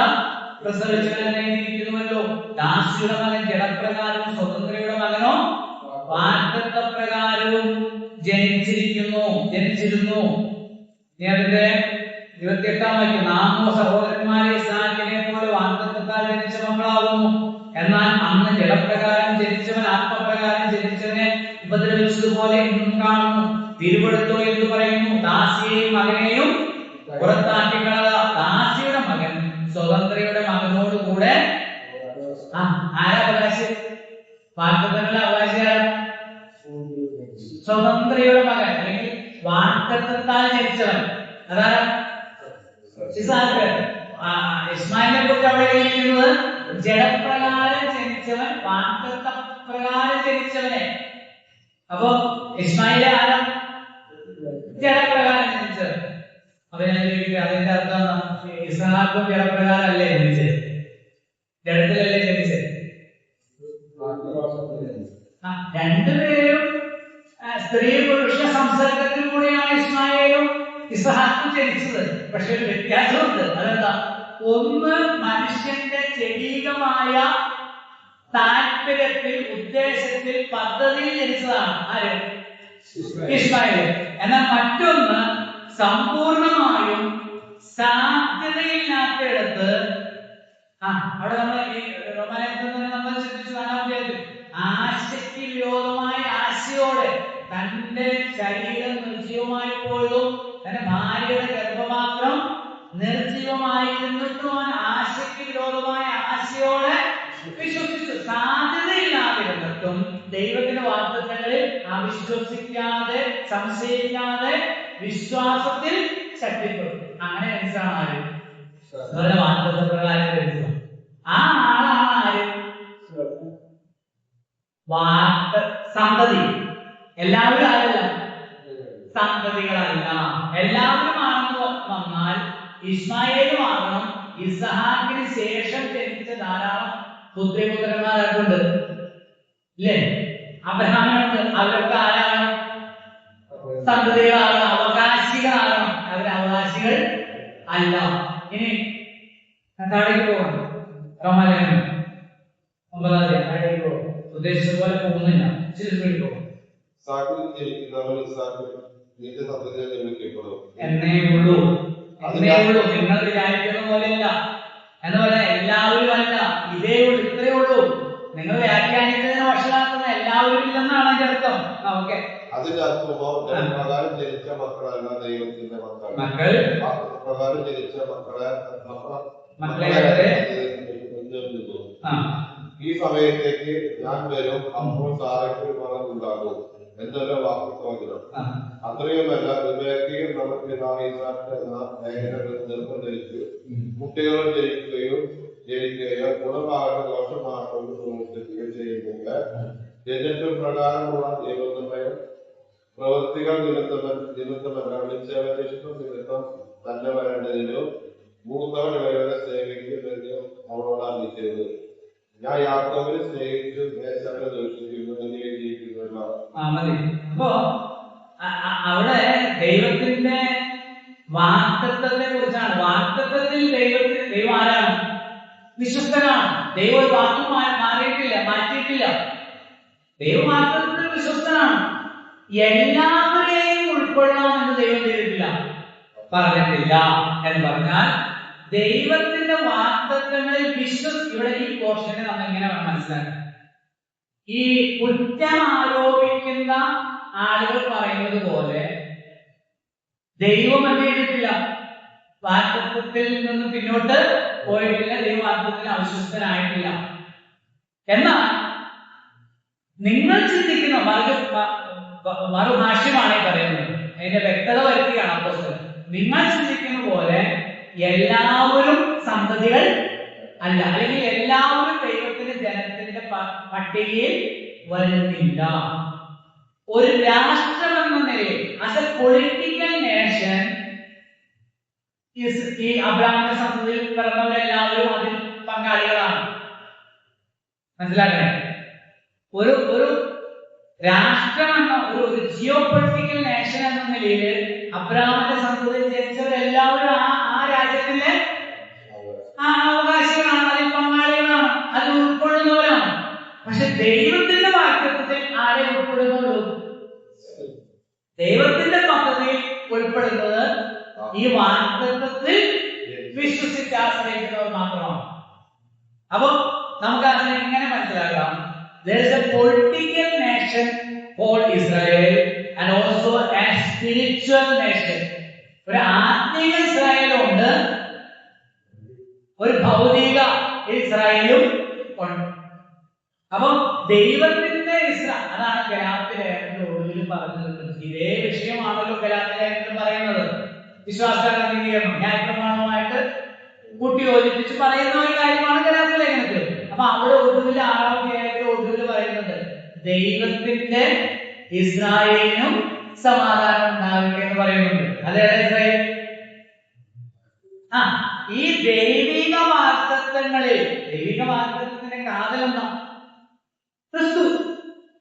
പ്രസവിച്ചവൻ എന്നിരിക്കുന്നുവല്ലോ. ദാസിയുടെ മകൻ ജഡപ്രകാരവും സ്വതന്ത്രയുടെ മകനോ വാഗ്ദത്തപ്രകാരവും ജനിച്ചിരുന്നു. അതിന്റെ 28-ാം വാക്യം, നാമോ സഹോദരന്മാരെ ഇസ്ഹാക്കിനെ പോലെ വാഗ്ദത്തത്താൽ ജനിച്ച മക്കളാകുന്നു. എന്നാൽ അന്ന് ജഡപ്രകാരം ജനിച്ചവൻ ആത്മപ്രകാരം ജനിച്ചവനെ ഉപദ്രവിച്ചതുപോലെ ഇന്നും കാണുന്നു. തിരുവെടുത്തോ എന്ന് പറയുന്നു, ദാസിയെയും മകനെയും പുറത്താക്കി കളക. ദാസിയുടെ മകൻ സ്വതന്ത്രയുടെ മകനോട് കൂടെ ആരാ അവകാശി? വാഗ്ദത്തങ്ങളുടെ അവകാശിയാണ് സ്വതന്ത്രയുടെ മകൻ, അല്ലെങ്കിൽ വാഗ്ദത്തത്താൽ ജനിച്ചവൻ. അതാണ് ഇസ്ഹാക്ക്. ഇസ്മായിലിനെ കുറിച്ച് അവിടെ എഴുതിയിരിക്കുന്നത് ജഡപ്രകാരം ജനിച്ചവൻ, വാഗ്ദത്ത പ്രകാരം ജനിച്ചവനെ. അപ്പൊ ഇസ്മായിൽ ആരാ? ജഡപ്രകാരം ജനിച്ചത്. അപ്പൊ ഞാൻ ചോദിക്കുക, അതിന്റെ അർത്ഥം ഇസ്ഹാഖും ജഡപ്രകാരം അല്ലേ ജനിച്ചത്? ജഡത്തിലല്ലേ ജനിച്ചത്? രണ്ടുപേരും സ്ത്രീ പുരുഷ സംസർഗത്തിൽ കൂടെയാണ് ഇസ്മായിലും ഇസ്ഹാഖും ജനിച്ചത്. പക്ഷെ ഒരു വ്യത്യാസമുണ്ട്. അതെന്താ? ഒന്ന് മനുഷ്യന്റെ ജൈവികമായ താല്പര്യത്തിൽ, ഉദ്ദേശത്തിൽ, പദ്ധതിയിൽ ജനിച്ചതാണ്. ആര്? ഇസ്മായിൽ. എന്നാൽ മറ്റൊന്ന് സമ്പൂർണമായും സാധ്യതയില്ലാത്തയിടത്ത്, അവിടെ നമ്മൾ ഈ റോമാലേഖനത്തിൽ തന്നെ നമ്മൾ ശ്രദ്ധിച്ചു കാണാൻ, ആശയ്ക്ക് വിരോധമായ ആശയോടെ തന്റെ ശരീരം നിർജീവമായപ്പോഴും തന്റെ ഭാര്യയുടെ ഗർഭപാത്രം നിർജീവമായിരുന്നിട്ടും ആശയ്ക്ക് വിരോധമായ ആശയോടെ വിശ്വസിച്ചു. സാധ്യതയില്ലാതിരുന്നിട്ടും ദൈവത്തിന്റെ വാഗ്ദത്തങ്ങളിൽ അവിശ്വസിക്കാതെ, സംശയിക്കാതെ, വിശ്വാസത്തിൽ ശക്തിപ്പെടും. അങ്ങനെ മനസ്സിലാണ് ആര്? വാഗ്ദത്തപ്രകാരം ലഭിച്ചു. ആ ആളാണ് ആര്? സന്തതി. എല്ലാവരും ആരല്ല? സന്തതികളല്ല. എല്ലാവരും ആണെന്ന് വന്നാൽ ഇസ്മായേലുമാകണം. ഇസ്ഹാക്കിന് ശേഷം ജനിച്ച ധാരാളം പുത്രിപുത്രന്മാരുണ്ട്, ഇല്ലേ? അബ്രഹാമിനുണ്ട്. അവരൊക്കെ ആരാണ്? സന്തതികളാണ്, അവകാശികളാണ്. അവർ അവകാശികൾ അല്ല. ഇനി താഴേക്ക് പോകണം. റോമാലേഖനം 9 താഴേക്ക് പോകും. ഉദ്ദേശിച്ച പോലെ പോകുന്നില്ല. ചിരി പോകും. എന്നേ ഉള്ളൂ. നിങ്ങൾ വിചാരിക്കുന്ന പോലെയല്ല. എന്ന് പറഞ്ഞാൽ എല്ലാവരും അല്ല, ഇതേ ഉള്ളൂ, ഇത്രയേ ഉള്ളൂ. നിങ്ങൾ വ്യാഖ്യാനിച്ചതിന് വഷളാക്കുന്ന എല്ലാവരും ഇല്ലെന്നാണ് അതിന്റെ അർത്ഥം. ഓക്കെ, അതിന്റെ അർത്ഥം പ്രകാരം ജനിച്ച മക്കളല്ല ദൈവത്തിന്റെ മക്കൾ, പ്രകാരം ജനിച്ച മക്കളെ ഈ സമയത്തേക്ക് ഞാൻ വരും, അപ്പോൾ സാറയ്ക്ക് മകനുണ്ടാകും എന്നൊരു വാക്കുവചനം. അത്രയുമല്ല, വിവേകികൾ നമുക്ക് എന്ന ലേഖനത്തിൽ നിർബന്ധിച്ച് കുട്ടികൾ ജനിക്കുകയോ ഗുണമാകട്ടെ ദോഷമാകട്ടെ പ്രവർത്തിക്കുകയോ ചെയ്യുന്നില്ല. ജനറ്റും പ്രകാരമുള്ള ദൈവനിർണയം പ്രവൃത്തികൾ നിമിത്തമല്ല, വിളിച്ചവരുടെ ഇഷ്ടം നിമിത്തം തന്നെ വരേണ്ടതിനും മൂന്നവൻ ഇവരെ സേവിക്കുന്നതിന് അവളോട് അറിയിച്ചത്. ഞാൻ യാക്കോബിനെ സ്നേഹിച്ചു ദേശങ്ങളെ ദോഷിക്കുന്നു, എന്നിവയെ ജീവിക്കുന്നില്ല. അപ്പോ അവിടെ ദൈവത്തിന്റെ വാഗ്ദത്തത്തെ കുറിച്ചാണ്. വാഗ്ദത്തത്തിൽ ദൈവം ആരാണ്? വിശ്വസ്തനാണ്. ദൈവം ഒരു വാക്കും മാറിയിട്ടില്ല, മാറ്റിയിട്ടില്ല. ദൈവം വാഗ്ദത്തത്തിൽ വിശ്വസ്തനാണ്. എല്ലാവരെയും ഉൾക്കൊള്ളാമെന്ന് ദൈവം ചെയ്തിട്ടില്ല, പറഞ്ഞിട്ടില്ല. എന്ന് പറഞ്ഞാൽ ദൈവത്തിന്റെ വാഗ്ദത്തങ്ങളിൽ ഇവിടെ ഈ പോർഷനെ നമ്മൾ ഇങ്ങനെ മനസ്സിലാക്കാം. ഈ കുറ്റം ആരോപിക്കുന്ന ആളുകൾ പറയുന്നത് പോലെ ദൈവം എന്ത് ചെയ്തിട്ടില്ല? വാഗ്ദത്തത്തിൽ നിന്ന് പിന്നോട്ട് പോയിട്ടില്ല. ദൈവം വാഗ്ദത്തത്തിന് അവിശ്വസ്തനായിട്ടില്ല. എന്നാൽ നിങ്ങൾ ചിന്തിക്കുന്ന മറുഭാഷ്യമാണ് പറയുന്നത്. അതിന്റെ വ്യക്തത വരുത്തിയാണ് അപ്പോസ്തലൻ. നിങ്ങൾ ചിന്തിക്കുന്ന പോലെ എല്ലാവരും സന്തതികൾ അല്ല, അല്ലെങ്കിൽ എല്ലാവരും ദൈവത്തിന്റെ ജനത്തിന്റെ പട്ടികയിൽ വരുന്നില്ല. ഒരു രാഷ്ട്രം എന്ന നിലയിൽ, ആസ് എ പൊളിറ്റിക്കൽ നേഷൻ, ഈ അബ്രാഹ്മിന്റെ സന്തതിയിൽ പിറന്നവരെല്ലാവരും അതിൽ പങ്കാളികളാണ്. മനസ്സിലാക്കണേ? ഒരു രാഷ്ട്രം എന്ന ഒരു ജിയോ പൊളിറ്റിക്കൽ നേഷൻ എന്ന നിലയിൽ അബ്രാഹ്മിന്റെ സന്തതിയിൽ ജനിച്ചവരെല്ലാവരും ആ രാജ്യത്തിന്റെ അവകാശികളാണ്, അതിൽ പങ്കാളികളാണ്, അതിൽ ഉൾക്കൊള്ളുന്നവരാണ്. പക്ഷെ ദൈവത്തിന്റെ വാഗ്ദത്തത്തിൽ ആരെ ഉൾപ്പെടുന്നുള്ളൂ? ദൈവത്തിന്റെ പദ്ധതിയിൽ ഉൾപ്പെടുന്നത് ഈ വാഗ്ദത്തത്തിൽ വിശ്വസിച്ച് ആശ്രയിക്കുന്നവർ മാത്രമാണ്. അപ്പൊ നമുക്ക് അതിനെ എങ്ങനെ മനസ്സിലാക്കാം? There is a political nation called Israel and also a spiritual nation. ഒരു ആത്മീയ ഇസ്രായേലുണ്ട്, ഒരു ഭൗതിക ഇസ്രായേലും ഉണ്ട്. അപ്പൊ ദൈവത്തിന്റെ ഇസ്രായേൽ, അതാണ് ഗലാത്യലേഖനത്തിന്റെ ഒടുവിൽ പറഞ്ഞത്. ഇതേ വിഷയമാണല്ലോ ഗലാത്യലേഖനത്തിൽ പറയുന്നത്. വിശ്വാസീകരണം ന്യായപ്രമാണവുമായിട്ട് കൂട്ടി യോജിപ്പിച്ച് പറയുന്ന ഒരു കാര്യമാണ് ഗലാത്യലേഖനത്തിൽ. അപ്പൊ അവിടെ ഒടുവിൽ 6-ാം അധ്യായത്തിൽ ഒടുവിൽ പറയുന്നത് ദൈവത്തിന്റെ ഇസ്രായേലിനും സമാധാനം ഉണ്ടാകട്ടെ എന്ന് പറയുന്നുണ്ട്. അതേതാ ഇസ്രായേൽ? ഈ ദൈവിക വാഗ്ദത്തങ്ങളിൽ, ദൈവിക വാഗ്ദത്തത്തിന്റെ കാതലെന്താ?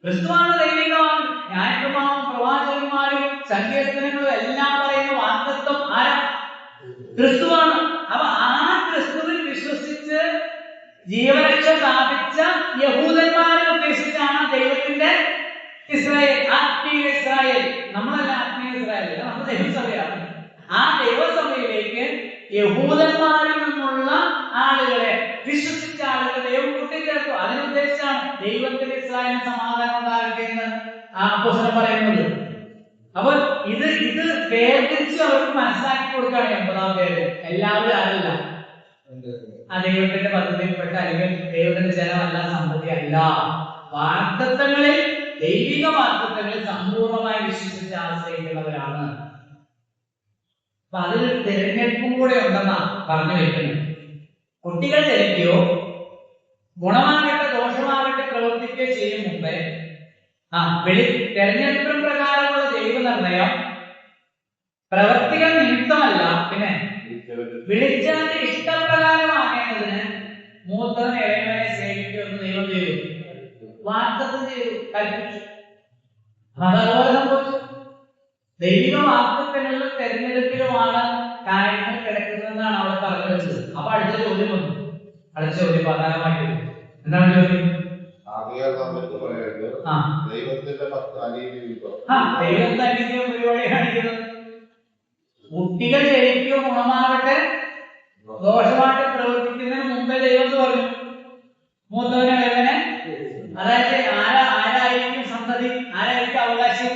ക്രിസ്തുവാണ് ദൈവികമാണ്. ന്യായപ്രമാണവും പ്രവാചകന്മാരും സങ്കീർത്തനങ്ങളും എല്ലാം പറയുന്ന വാഗ്ദത്തം ആരാ? ക്രിസ്തുവാണ്. അപ്പൊ ആ ക്രിസ്തുവിൽ വിശ്വസിച്ച് ജീവരക്ഷ പ്രാപിച്ച യഹൂദന്മാരെ ഉദ്ദേശിച്ചാണ് ദൈവത്തിന്റെ ഇസ്രായേൽ, ആത്മീയ ഇസ്രായേൽ. നമ്മളല്ല ആത്മീയ ഇസ്രായേൽ, നമ്മൾ ദൈവസഭയാണ്. ആ ദൈവസഭയിലേക്ക് യഹൂദന്മാരിൽ നിന്നുള്ള ആളുകളെ, വിശ്വസിച്ച ആളുകളെ ദൈവം കൂട്ടിച്ചേർത്തു. അതിനുദ്ദേശിച്ചാണ് ദൈവത്തിന്റെ ഇസ്രായേലിന് സമാധാനം ഉണ്ടാകട്ടെ എന്ന് അപ്പോസ്തലൻ പറയുന്നത്. അപ്പൊ ഇത് വേർതിരിച്ച് അവർക്ക് മനസ്സിലാക്കി കൊടുക്കുകയാണ് 80 പേര്. എല്ലാവരും ആരല്ല, ആ ദൈവത്തിന്റെ പദ്ധതിയിൽപ്പെട്ട അല്ലെങ്കിൽ ദൈവത്തിന്റെ ജനമല്ല, സമ്പത്തി അല്ല. വാഗ്ദത്തങ്ങളിൽ, ദൈവിക വാഗ്ദത്തങ്ങളിൽ സമ്പൂർണമായി വിശ്വസിച്ച് ആശ്രയിക്കുന്നവരാണ്. അപ്പൊ അതിൽ തിരഞ്ഞെടുപ്പും കൂടെ ഉണ്ടെന്നാ പറഞ്ഞു വെക്കുന്നത്. കുട്ടികൾ തിരക്കിയോ ഗുണമാകട്ടെ ദോഷമാകട്ടെ പ്രവർത്തിക്കുകയോ ചെയ്യും മുമ്പേ തെരഞ്ഞെടുപ്പിൻ പ്രകാരമുള്ള ദൈവനിർണയം പ്രവർത്തികൾ നിമിത്തമല്ല, പിന്നെ വിളിച്ചവന്റെ ഇഷ്ടപ്രകാരമാകേണ്ടതിന് മൂത്തവൻ ഇളയവനെ സേവിക്കുമെന്ന് ദൈവം ചെയ്തു, വാഗ്ദത്തം ചെയ്തു, കൽപ്പിച്ചു. അതതുപോലെ സംഭവിച്ചു. ദൈവിക വാഗ്ദത്തങ്ങളിലും തെരഞ്ഞെടുപ്പിലുമാണ് കാര്യങ്ങൾ കിടക്കുന്നതെന്നാണ് അവിടെ പറഞ്ഞു വെച്ചത്. അപ്പൊ അടുത്ത ചോദ്യം വന്നു. അടുത്ത ചോദ്യം പ്രധാനമായിട്ട് എന്താണ് ചോദ്യം? ദൈവത്തിന്റെ അനീതിയോ പരിപാടി കാണിക്കുന്നത്. കുട്ടികൾ ശരിക്കോ ഗുണമാവട്ടെ ദോഷമായിട്ട് പ്രവർത്തിക്കുന്നതിന് മുമ്പേ ദൈവം പറഞ്ഞു മൂത്തവനെ ഇളയവനെ. അതായത് ആരായിരിക്കും സന്തതി, ആരായിരിക്കും അവകാശം?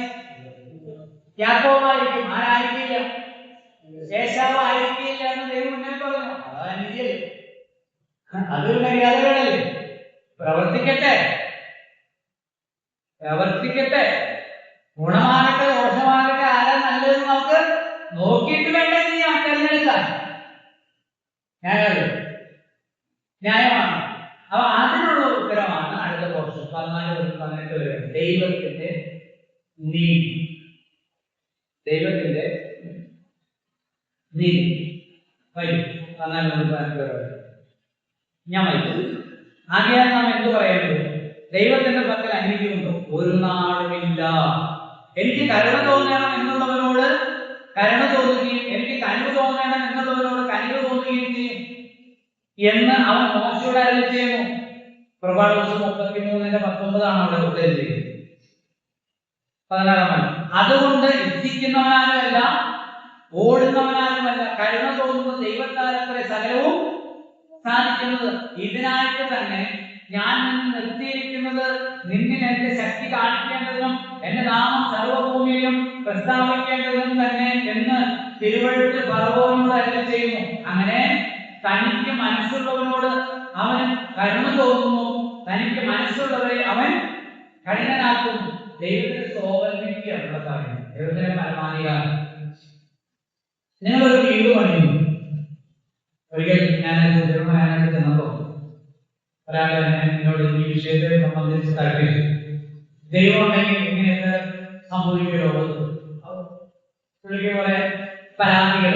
യാക്കോബായിരിക്കും. ആരായിരിക്കില്ല? ഏശാവ് ആയിരിക്കില്ല എന്ന് ദൈവം മുന്നേ പറഞ്ഞു. അതാണ് നീതിയല്ലേ, അതൊരു മര്യാദകളല്ലേ. പ്രവർത്തിക്കട്ടെ, ഗുണമാകട്ടെ ദോഷമാകട്ടെ ആരാ നല്ലതെന്ന് നമുക്ക് നോക്കിയിട്ട് വേണ്ടേ ചെയ്യാൻ തെരഞ്ഞെടുക്കാൻ. ന്യായമാണ്. അപ്പൊ അതിനുള്ള ഉത്തരമാണ് അടുത്ത പോർഷൻ 14-18 വരെ. ദൈവത്തിന്റെ നീതി, ദൈവത്തിന്റെ നീതി. ഞാൻ വായിച്ചു. ആകയാൽ നാം എന്ത് പറയുന്നത്? ദൈവത്തിന്റെ പക്കൽ അനീതിയുണ്ടോ? ഒരു നാളുമില്ല. എനിക്ക് കരുണ തോന്നണം എന്നുള്ളവരോട് കരുണ തോന്നുകയും എനിക്ക് കനിവ് തോന്നണം എന്നുള്ളവരോട് കനിവ് തോന്നുകയും ചെയ്യും എന്ന് അവൻ മോശയോട് അരുളി ചെയ്യുന്നു. പുറപ്പാട് 33:19 അവിടെ ഉത്തരം ചെയ്യുന്നത്. 16 അതുകൊണ്ട് ഇച്ഛിക്കുന്നവനാലുമല്ല ഓടുന്നവനാലുമല്ല കരുണ തോന്നുന്ന ദൈവത്താലത്രേ സകലവും സാധിക്കുന്നത്. ഇതിനായിട്ട് തന്നെ ഞാൻ നിർത്തിയിരിക്കുന്നത് നിന്നിൽ എന്റെ ശക്തി കാണിക്കേണ്ടതിനും എന്റെ നാമം സർവഭൂമിയിലും പ്രസ്താവിക്കേണ്ടതിനും തന്നെ എന്ന് തിരുവഴുത്തിൽ ഫറവോനോട് അരുളി ചെയ്യുന്നു. അങ്ങനെ തനിക്ക് മനസ്സുള്ളവനോട് അവൻ കരുണ തോന്നുന്നു, തനിക്ക് മനസ്സുള്ളവരെ അവൻ കഠിനനാക്കുന്നു. ദൈവത്തിന്റെ സ്വാതന്ത്ര്യമുള്ള കാര്യം, ദൈവത്തിന്റെ പരമാധികാരം. നിങ്ങളൊരു വീട് പണിയുന്നു. ഒരിക്കൽ ഞാനായിട്ട് ചെന്നപ്പോ ഒരാളെ എന്നോട് ഈ വിഷയത്തെ സംബന്ധിച്ച് താല്പര്യം, ദൈവം ഉണ്ടെങ്കിൽ ഇങ്ങനെയൊക്കെ സംഭവിക്കുമോ? പുള്ളിക്ക് കുറെ പരാതികൾ,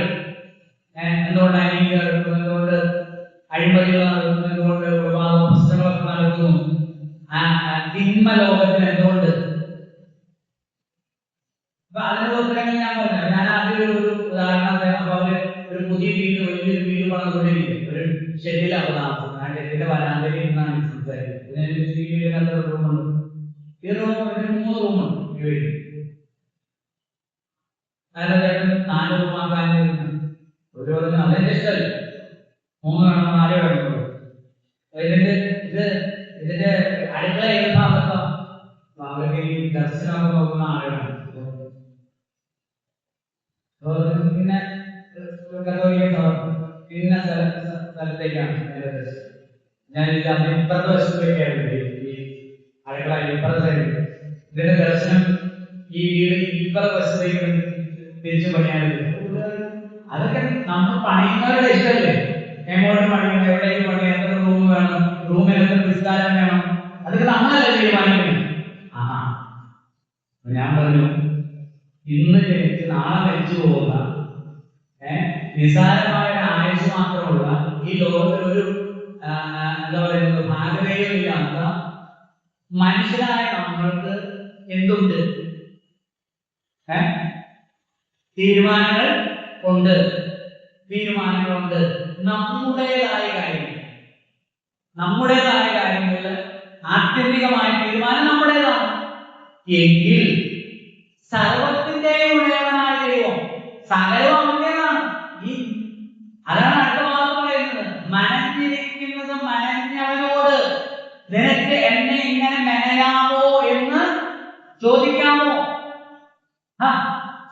എന്തുകൊണ്ടാണ് നീതി നടക്കുന്നത്, എന്തുകൊണ്ട് അഴിമതികൾ നടക്കുന്നു, എന്തുകൊണ്ട് ഒരുപാട് പ്രശ്നങ്ങളൊക്കെ നടക്കുന്നു, തിന്മ ലോകത്തിൽ എന്തുകൊണ്ട്? അപ്പൊ അതിനുള്ള ഉത്തരങ്ങൾ ഞാൻ പറഞ്ഞു. ഞാൻ ആദ്യം ഒരു ഉദാഹരണം പറയാം. അപ്പൊ അവര് ഒരു പുതിയ വീട്, വലിയൊരു വീട് പണിതുകൊണ്ടിരിക്കും. ഒരു ഷെഡിലാണ് താമസം. ആ ഷെഡിന്റെ വരാന്തയിൽ ഇരുന്നാണ് സംസാരിക്കുന്നത്. റൂമുണ്ട്. ഈ റൂം 3 റൂമുണ്ട് ഈ വീട്. അതായത് 4 റൂമാക്കാനിരുന്നു. ഒരു പറഞ്ഞു അതെന്റെ ഇഷ്ടമല്ല, 3 വേണം 4 വേണം. ഇതിന്റെ അടുക്കള ഏത് ഭാഗത്തോ അവർക്ക് ഈ ദർശനമൊക്കെ നോക്കുന്ന ആളുകളാണ്. പിന്നെ പിന്നെ സ്ഥലത്തേക്കാണ് ഞാൻ ഇപ്പുറത്തെ വശത്തേക്കായിരുന്നു ഈ അടുക്കള, ഇപ്പുറത്തെ സൈഡിൽ. ഇതിന്റെ ദർശനം ഈ വീട് ഇപ്പുറത്തെ വശത്തേക്ക് തിരിച്ചു പണിയാനില്ല. അതൊക്കെ നമ്മൾ പണിയുന്നവരുടെ ഇഷ്ടമല്ലേ? എങ്ങോട്ട് പണിയണം, എവിടേക്ക് പണിയാം, എത്ര റൂം വേണം, റൂമിൽ എത്ര വിസ്താരം വേണം, അതൊക്കെ നമ്മളല്ലേ തീരുമാനിക്കുന്നത്. ഞാൻ പറഞ്ഞു ഇന്ന് ജനിച്ച് നാളെ മരിച്ചു പോകുന്ന നിസാരമായ ആയുസ് മാത്രമുള്ള ഈ ലോകത്തിൽ ഒരു എന്താ പറയുന്നത് ഭാഗതയില്ലാത്ത മനുഷ്യരായ നമ്മൾക്ക് എന്തുണ്ട്? തീരുമാനങ്ങൾ ഉണ്ട്. നമ്മുടേതായ കാര്യങ്ങളിൽ ആത്യന്തികമായ തീരുമാനം നമ്മുടേതാണ്. എങ്കിൽ സർവത്തിന്റെയും ഉടയവനായ ദൈവം സകലവും അവന്റേതാണ്. അതാണ് അടുത്ത വാക്ക് പറയുന്നത്. മനഞ്ഞിരിക്കുന്നത് മനഞ്ഞവനോട് നിനക്ക് എന്നെ ഇങ്ങനെ മെനയാമോ എന്ന് ചോദിക്കാമോ?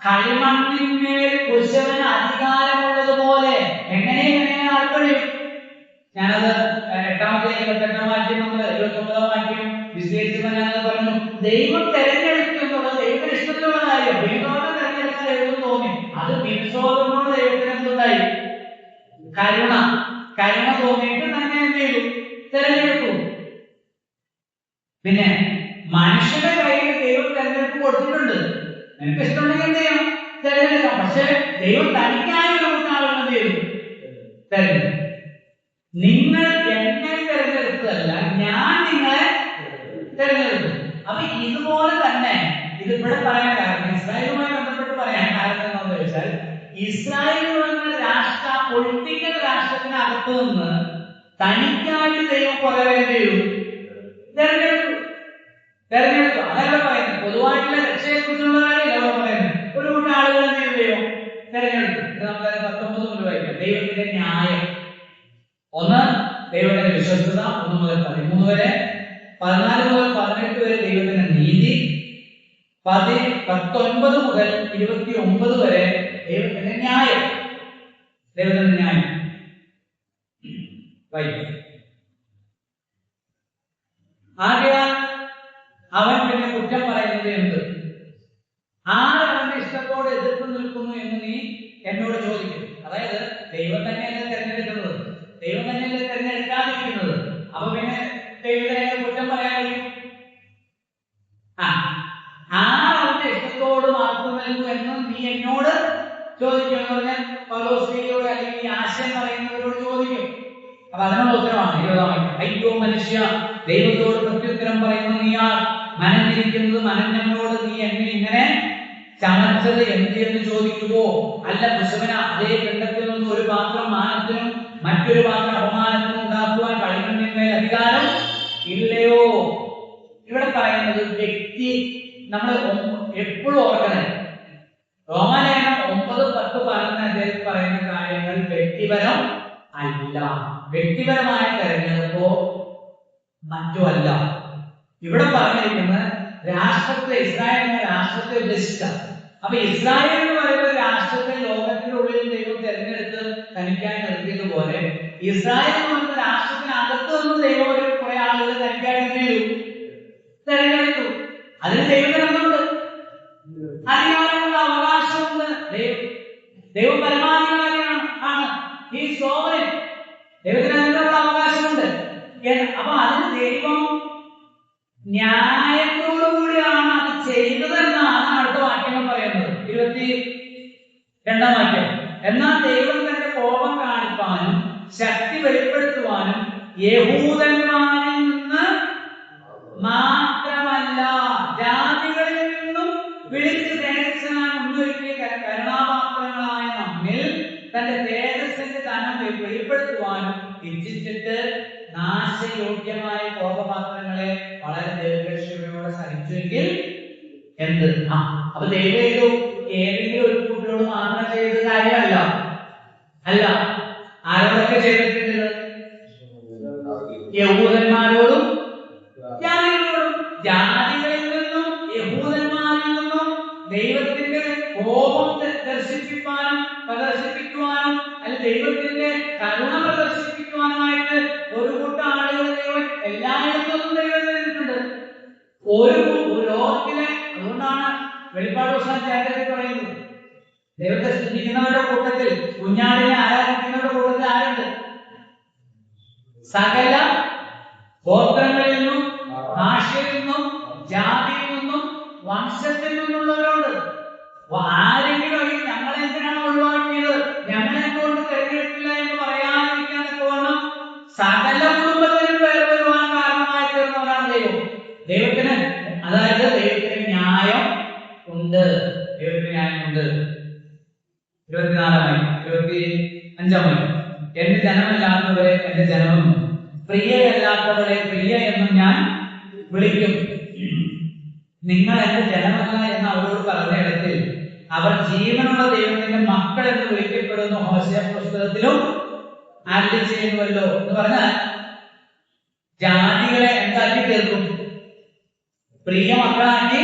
കളിമണ്ണിന്മേൽ കുശവന് അധികാരമുള്ളതുപോലെ എങ്ങനെ മെനയാൻ കഴിയും? ഞാനത് 8-ാമത്തെ 28-ാം വാക്യം നമ്മൾ 29-ാം വാക്യം വിശദീകരിച്ചപ്പോൾ ഞാനത് പറഞ്ഞു. ദൈവം തെരഞ്ഞെടുക്കുന്നത് ദൈവത്തിന് ഇഷ്ടത്തിലുള്ള കാര്യം. ദൈവത്തോടെ തെരഞ്ഞെടുക്കാൻ ദൈവത്തിന് തോന്നി. അത് മിൻസോദനോട് ദൈവത്തിന് എന്തുണ്ടായി? കരുണ തോന്നിയിട്ട് തന്നെ എന്ത് ചെയ്തു? തെരഞ്ഞെടുത്തു. പിന്നെ മനുഷ്യന്റെ കയ്യിൽ ദൈവം തെരഞ്ഞെടുപ്പ് കൊടുത്തിട്ടുണ്ട്. എനിക്ക് ഇഷ്ടമുണ്ടെങ്കിൽ എന്ത് ചെയ്യണം? തെരഞ്ഞെടുക്കാം. പക്ഷെ ദൈവം തനിക്കായ ഒരു ആളുകൾ എന്ത് ചെയ്തു? തെരഞ്ഞെടുത്തു. നിങ്ങൾ എന്നെ തെരഞ്ഞെടുത്തതല്ല, ഞാൻ നിങ്ങളെ തെരഞ്ഞെടുത്തു. അപ്പൊ ഇതുപോലെ തന്നെ ഇത് ഇവിടെ പറയാൻ കാരണം, ഇസ്രായേലുമായി ബന്ധപ്പെട്ട് പറയാൻ കാരണം എന്താണെന്ന് വെച്ചാൽ, ഇസ്രായേൽ എന്ന പൊളിറ്റിക്കൽ രാഷ്ട്രത്തിനകത്ത് നിന്ന് തനിക്കായിട്ട് ദൈവം കുറെ ചെയ്തു തെരഞ്ഞെടുത്തു. അതല്ല പറയുന്നത്. പൊതുവായിട്ടുള്ള രക്ഷയെ കുറിച്ചുള്ള കാര്യമല്ല അവിടെ പറയുന്നത്. ഒരു കൂട്ടം ആളുകൾ എന്ത് ചെയ്യും? ദൈവം തെരഞ്ഞെടുത്തു. ഇത് നമുക്ക് 19 മുതൽ വായിക്കാം. ദൈവത്തിന്റെ ന്യായം. ഒന്ന്, ദൈവത്തിന്റെ വിശ്വസ്തത 1 മുതൽ 13 വരെ. 14 മുതൽ 18 വരെ ദൈവത്തിന്റെ നീതി. 19 മുതൽ 29 വരെ ദൈവത്തിന്റെ ന്യായം. ആകയാൽ അവൻ പിന്നെ കുറ്റം പറയുന്നത് എന്ത്? ആരവന്റെ ഇഷ്ടത്തോട് എതിർത്ത് നിൽക്കുന്നു എന്ന് നീ എന്നോട് ചോദിക്കും. അതായത് ദൈവം തന്നെയല്ലേ തെരഞ്ഞെടുക്കുന്നത്, ദൈവം തന്നെയല്ലേ തെരഞ്ഞെടുക്കാതിരിക്കുന്നത്. അപ്പൊ പിന്നെ ദൈവത്തിനെ കുറ്റം പറയാൻ കഴിയും? ആരവന്റെ ഇഷ്ടത്തോട് മാർക്ക് നൽകും എന്ന് നീ എന്നോട് ചോദിക്കും എന്ന് പറഞ്ഞാൽ പൗലോസ്ലീഹയോട് അല്ലെങ്കിൽ ഈ ആശയം പറയുന്നവരോട് ചോദിക്കും. അപ്പൊ അതിനുള്ള ഉത്തരമാണ് 20-ാം വാക്യം. അയ്യോ മനുഷ്യ, ദൈവത്തോട് പ്രത്യുത്തരം പറയുന്ന നീയാ മനഞ്ഞിരിക്കുന്നത് മനഞ്ഞവനോട് നീ എന്നെ ഇങ്ങനെ ചമച്ചത് എന്ത് എന്ന് ചോദിക്കുവോ? അല്ല കുശവന, അതേ പിണ്ടത്തിൽ നിന്ന് ഒരു പാത്രം മാനത്തിനും മറ്റൊരു പാത്രം അപമാനത്തിനും ഉണ്ടാക്കുവാൻ കളിമണ്ണിന്മേൽ അധികാരം ഇല്ലയോ? ഇവിടെ പറയുന്നത് വ്യക്തി, നമ്മൾ എപ്പോഴും ഓർക്കണേ, റോമാലേഖനം 9-10 പറഞ്ഞ അദ്ദേഹം പറയുന്ന കാര്യങ്ങൾ വ്യക്തിപരം അല്ല. വ്യക്തിപരമായ തെരഞ്ഞെടുപ്പോ മറ്റോ അല്ല. ഇവിടെ പറഞ്ഞിരിക്കുന്ന രാഷ്ട്രത്തെ, ഇസ്രായേൽ എന്ന രാഷ്ട്രത്തെ ഉദ്ദേശിച്ച. അപ്പൊ ഇസ്രായേൽ എന്ന് പറയുന്ന രാഷ്ട്രത്തെ ലോകത്തിന്റെ ഉള്ളിൽ ദൈവം തെരഞ്ഞെടുത്ത് തനിക്കായി നിർത്തിയതുപോലെ ഇസ്രായേൽ എന്ന് പറയുന്ന രാഷ്ട്രത്തിനകത്ത് നിന്ന് ദൈവം ഒരു കുറെ ആളുകൾ തനിക്കായി തെരഞ്ഞെടുത്തു. അതിന് ദൈവത്തിനുണ്ട്, അധികാരമുള്ള അവകാശമുണ്ട്. ദൈവം പരമാധികാരിയാണ്. ഈ സോവറിൻ, ദൈവത്തിന് അതിനുള്ള അവകാശമുണ്ട്. അപ്പൊ അതിന് ദൈവം ന്യായത്തോടുകൂടിയാണ് അത് ചെയ്തതെന്നാണ് അടുത്ത വാക്യങ്ങൾ പറയുന്നത്. 22-ാം വാക്യം. എന്നാൽ ദൈവം തന്റെ കോപം കാണിപ്പാനും ശക്തി വെളിപ്പെടുത്തുവാനും യഹൂദന്മാരിൽ നിന്ന് മാത്രമല്ല ജാതികളിൽ നിന്നും വിളിച്ച് തേജസ്സനായി മുന്നൊരുക്കിയ കരുണാപാത്രങ്ങളായ നമ്മിൽ തന്റെ തേജസ്സിന്റെ ധനം വെളിപ്പെടുത്തുവാനും ഇച്ഛിച്ചിട്ട് നാശയോഗ്യമായ കോപപാത്രങ്ങളെ വളരെ ദീർഘക്ഷമയോടെ സഹിച്ചെങ്കിൽ എന്ത്? അപ്പൊ ദൈവം ഏതെങ്കിലും ഒരു കുട്ടിയോട് മാത്രം ചെയ്ത കാര്യമല്ല. ആരോടൊക്കെ ചെയ്തിട്ടുണ്ട്? യഹൂദന്മാരോടും ജാതികളോടും. ജാതികളിൽ നിന്നും യഹൂദന്മാരിൽ നിന്നും ദൈവത്തിന്റെ കോപം പ്രദർശിപ്പിക്കുവാനും അല്ലെ ദൈവത്തിന്റെ കരുണ പ്രദർശിപ്പിക്കുവാനുമായിട്ട് ഒരു കൂട്ടം ആളുകൾ ദൈവം എല്ലായിടത്തും ദൈവം ചെയ്തിട്ടുണ്ട്. ഒരു ലോകത്തിലെ, അതുകൊണ്ടാണ് വെളിപ്പാട് പുസ്തകത്തിൽ പറയുന്നത്, ദൈവത്തെ സ്തുതിക്കുന്നവരുടെ കൂട്ടത്തിൽ, കുഞ്ഞാടിനെ ആരാധിക്കുന്നവരുടെ കൂട്ടത്തിൽ ആരുണ്ട്? സകല ഗോത്രങ്ങളിൽ നിന്നും ഭാഷയിൽ നിന്നും ജാതിയിൽ നിന്നും വംശത്തിൽ നിന്നുള്ളവരുണ്ട്. ആരെങ്കിലും ഞങ്ങളെ എന്തിനാണ് ഒഴിവാക്കിയത്, ഞങ്ങളെ എന്തുകൊണ്ട് തെരഞ്ഞെടുപ്പില്ല എന്ന് പറയാതിരിക്കാൻ തക്കവണ്ണം സകല കുടുംബത്തിനും പേർ വരുവാൻ കാരണമായി തീർന്നവരാണ് ദൈവം. ദൈവത്തിന് അതായത് ദൈവത്തിന് ന്യായം ഉണ്ട്. ദൈവത്തിന് ന്യായമുണ്ട്. 24 25 എന്റെ ജനമല്ലാത്തവരെ എന്റെ ജനമെന്നും പ്രിയയല്ലാത്തവരെ പ്രിയ എന്നും ഞാൻ വിളിക്കും. നിങ്ങൾ എന്റെ ജനമല്ല എന്ന് അവരോട് പറഞ്ഞിടത്തിൽ അവർ ജീവനുള്ള ദൈവത്തിന്റെ മക്കൾ എന്ന് വിളിക്കപ്പെടുന്നു. ഹോശേയ പുസ്തകത്തിലും അരുളി ചെയ്യുന്നുവല്ലോ എന്ന് പറഞ്ഞാൽ ജാതികളെ എന്താക്കി തീർക്കും? പ്രിയ മക്കളാക്കി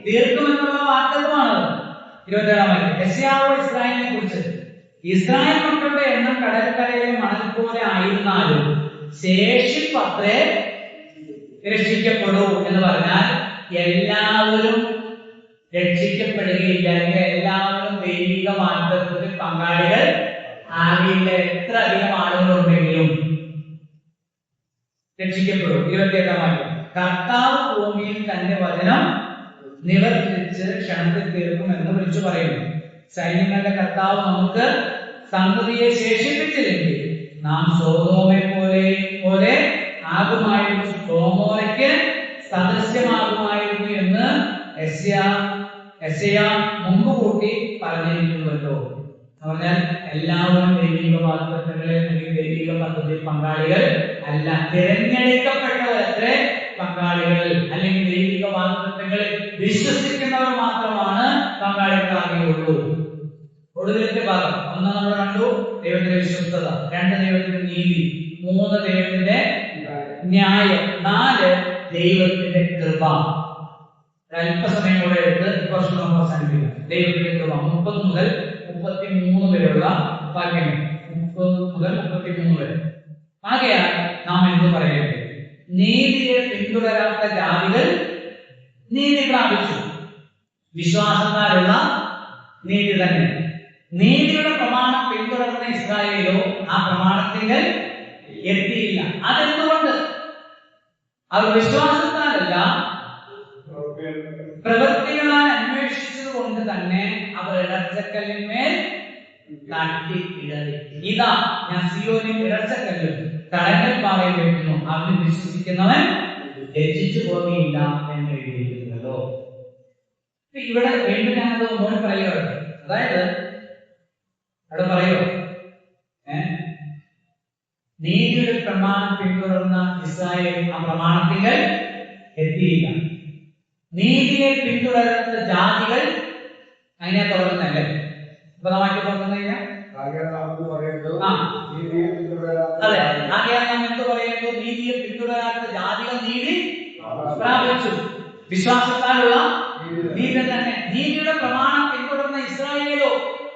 തീർക്കുമെന്നുള്ള വാഗ്ദത്തമാണ്. 27 യെശയ്യാവ് ഇസ്രായേലിനെ കുറിച്ച്, ഇസ്രായേൽ മക്കളുടെ എണ്ണം കടൽക്കരയിലെ മണൽ പോലെ ആയിരുന്നാലും ശേഷിപ്പത്രേ രക്ഷിക്കപ്പെടൂ എന്ന് പറഞ്ഞാൽ എല്ലാവരും രക്ഷിക്കപ്പെടുകയില്ല, അല്ലെങ്കിൽ എല്ലാവരും ദൈവിക വാഗ്ദത്തത്തിൽ പങ്കാളികൾ ആകില്ല. എത്ര അധികം ആളുകളുണ്ടെങ്കിലും രക്ഷിക്കപ്പെടും. 28 കർത്താവ് ഭൂമിയിൽ തന്റെ വചനം നിവർത്തിച്ച് ക്ഷണത്തിൽ തീർക്കും എന്ന് വിളിച്ചു പറയുന്നു. സൈന്യങ്ങളുടെ കർത്താവ് നമുക്ക് സന്തതിയെ ശേഷിപ്പിച്ചില്ലെങ്കിൽ നാം സോദോമെ പോലെ ആകുമായിരുന്നു, ഗൊമോരയ്ക്ക് സദൃശ്യമാകുമായിരുന്നു എന്ന് യെശയ്യാ മുമ്പ് കൂട്ടി പറഞ്ഞിരിക്കുന്നുവല്ലോ. എന്ന് പറഞ്ഞാൽ എല്ലാവരും ദൈവിക വാഗ്ദത്തങ്ങളിൽ അല്ലെങ്കിൽ ദൈവിക പദ്ധതിയിൽ പങ്കാളികൾ അല്ല. തിരഞ്ഞെടുക്കപ്പെട്ടവരത്രേ പങ്കാളികൾ, അല്ലെങ്കിൽ ദൈവിക വാഗ്ദത്തങ്ങളിൽ വിശ്വസിക്കുന്നവർ മാത്രമാണ് പങ്കാളികളാകുകയുള്ളൂ. ഒടുവിലത്തെ ഭാഗം 1 നമ്മൾ കണ്ടു, ദൈവത്തിന്റെ വിശ്വസ്തത, 2 ദൈവത്തിന്റെ നീതി, 3 ദൈവത്തിന്റെ ന്യായം, 4 ദൈവത്തിന്റെ കൃപ. അല്പസമയം കൂടെ എടുത്ത് കുറച്ച് നമുക്ക് അവസാനിപ്പിക്കാം. ദൈവത്തിന്റെ കൃപ 30 മുതൽ 33 വരെയുള്ള വാക്യങ്ങൾ, 30 മുതൽ 33 വരെ. ആകയാൽ നാം എന്ത് പറയരുത്? നീതിയെ പിന്തുടരാത്ത ജാതികൾ നീതി പ്രാപിച്ചു. വിശ്വാസത്താലുള്ള നീതി തന്നെ. നീതിയുടെ പ്രമാണം പിന്തുടർന്ന ഇസ്രായേലോ ആ പ്രമാണത്തിൽ എത്തിയില്ല. അതെന്തുകൊണ്ട്? അവർ വിശ്വാസത്താലല്ല പ്രവൃത്തികളാൽ അന്വേഷിച്ചത് കൊണ്ട് തന്നെ അവർ ഇടർച്ചക്കല്ലിന്മേൽ തട്ടി ഇടറി. ഇതാ ഞാൻ സിയോനിൽ ഇടർച്ചക്കല്ലും തടങ്കൽ പാറയിൽ വെക്കുന്നു, അവന് വിശ്വസിക്കുന്നവൻ ലജ്ജിച്ചു പോവുകയില്ല എന്ന് എഴുതിയിരിക്കുന്നല്ലോ. ഇവിടെ വീണ്ടും ഞാനത് ഒന്നുകൂടി പറയുകയാണ്. അതായത് അവിടെ പറയുക, നീതിയുടെ പ്രമാണം പിന്തുടർന്ന ഇസ്രായേൽ ആ പ്രമാണത്തിൽ എത്തിയില്ല. നീതിയെ പിന്തുടരുന്ന ജാതികൾ അതിനെ തുടർന്നല്ലേ. അപ്പൊ നമുക്ക് പറഞ്ഞു കഴിഞ്ഞാൽ അതെ, ആകയാൽ നാം എന്ത് പറയുന്നു? നീതിയെ പിന്തുടരാത്ത ജാതികൾ നീതി പ്രാപിച്ചു. വിശ്വാസത്താലുള്ള നീതി തന്നെ. നീതിയുടെ പ്രമാണം പിന്തുടർന്ന ഇസ്രായേലോ.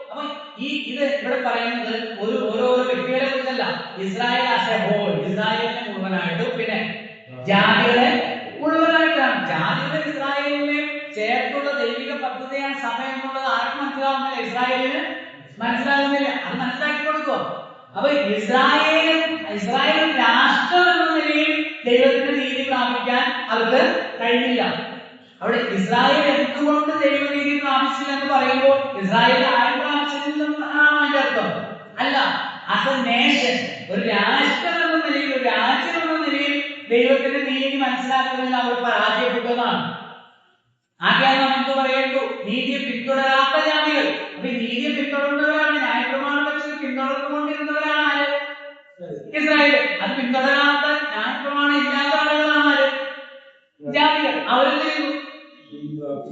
അപ്പൊ ഇത് ഇവിടെ പറയുന്നത് ഓരോരോ വ്യക്തികളെ കുറിച്ചല്ല, ഇസ്രായേൽ ആസ് എ ഹോൾ, ഇസ്രായേലിനെ മുഴുവനായിട്ടും പിന്നെ ജാതികളെ മുഴുവനായിട്ടാണ്. ജാതികൾ ഇസ്രായേലിനെ ചേർത്തുള്ള ദൈവിക പദ്ധതിയാണ് സഭ എന്നുള്ളത് ആർക്കും മനസ്സിലാവുന്നില്ല. ഇസ്രായേലിന് മനസ്സിലാകുന്നില്ല. അത് മനസ്സിലാക്കി കൊടുക്കുക. അപ്പൊ ഇസ്രായേൽ രാഷ്ട്രം എന്ന നിലയിൽ ദൈവത്തിന്റെ നീതി പ്രാപിക്കാൻ അവർക്ക് കഴിഞ്ഞില്ല. അവിടെ ഇസ്രായേൽ എന്തുകൊണ്ട് ദൈവനീതി പ്രാപിച്ചില്ല എന്ന് പറയുമ്പോൾ ഇസ്രായേൽ ആരും പ്രാപിച്ചില്ലെന്നാണ് അതിന്റെ അർത്ഥം. അല്ല, ആസ് എ നേഷൻ, ഒരു രാഷ്ട്രം എന്ന നിലയിൽ, ഒരു രാജ്യം എന്ന നിലയിൽ ദൈവത്തിന്റെ നീതി മനസ്സിലാക്കുന്നതിൽ അവർ പരാജയപ്പെട്ടതാണ്. ആകെ നാം എന്ത് പറയുന്നു? നീതിയെ പിന്തുടരാത്ത ജാതികൾ. അപ്പൊ നീതിയെ പിന്തുടർന്നവരാണ്, ന്യായപ്രമാണം വെച്ച് പിന്തുടർന്നുകൊണ്ടിരുന്നവരാണ് ആര്? ഇസ്രായേൽ. അത് പിന്തുടരാത്ത ന്യായപ്രമാണം ഇല്ലാത്ത ആളുകളാണ് ആര്? ജാതികൾ. അവർ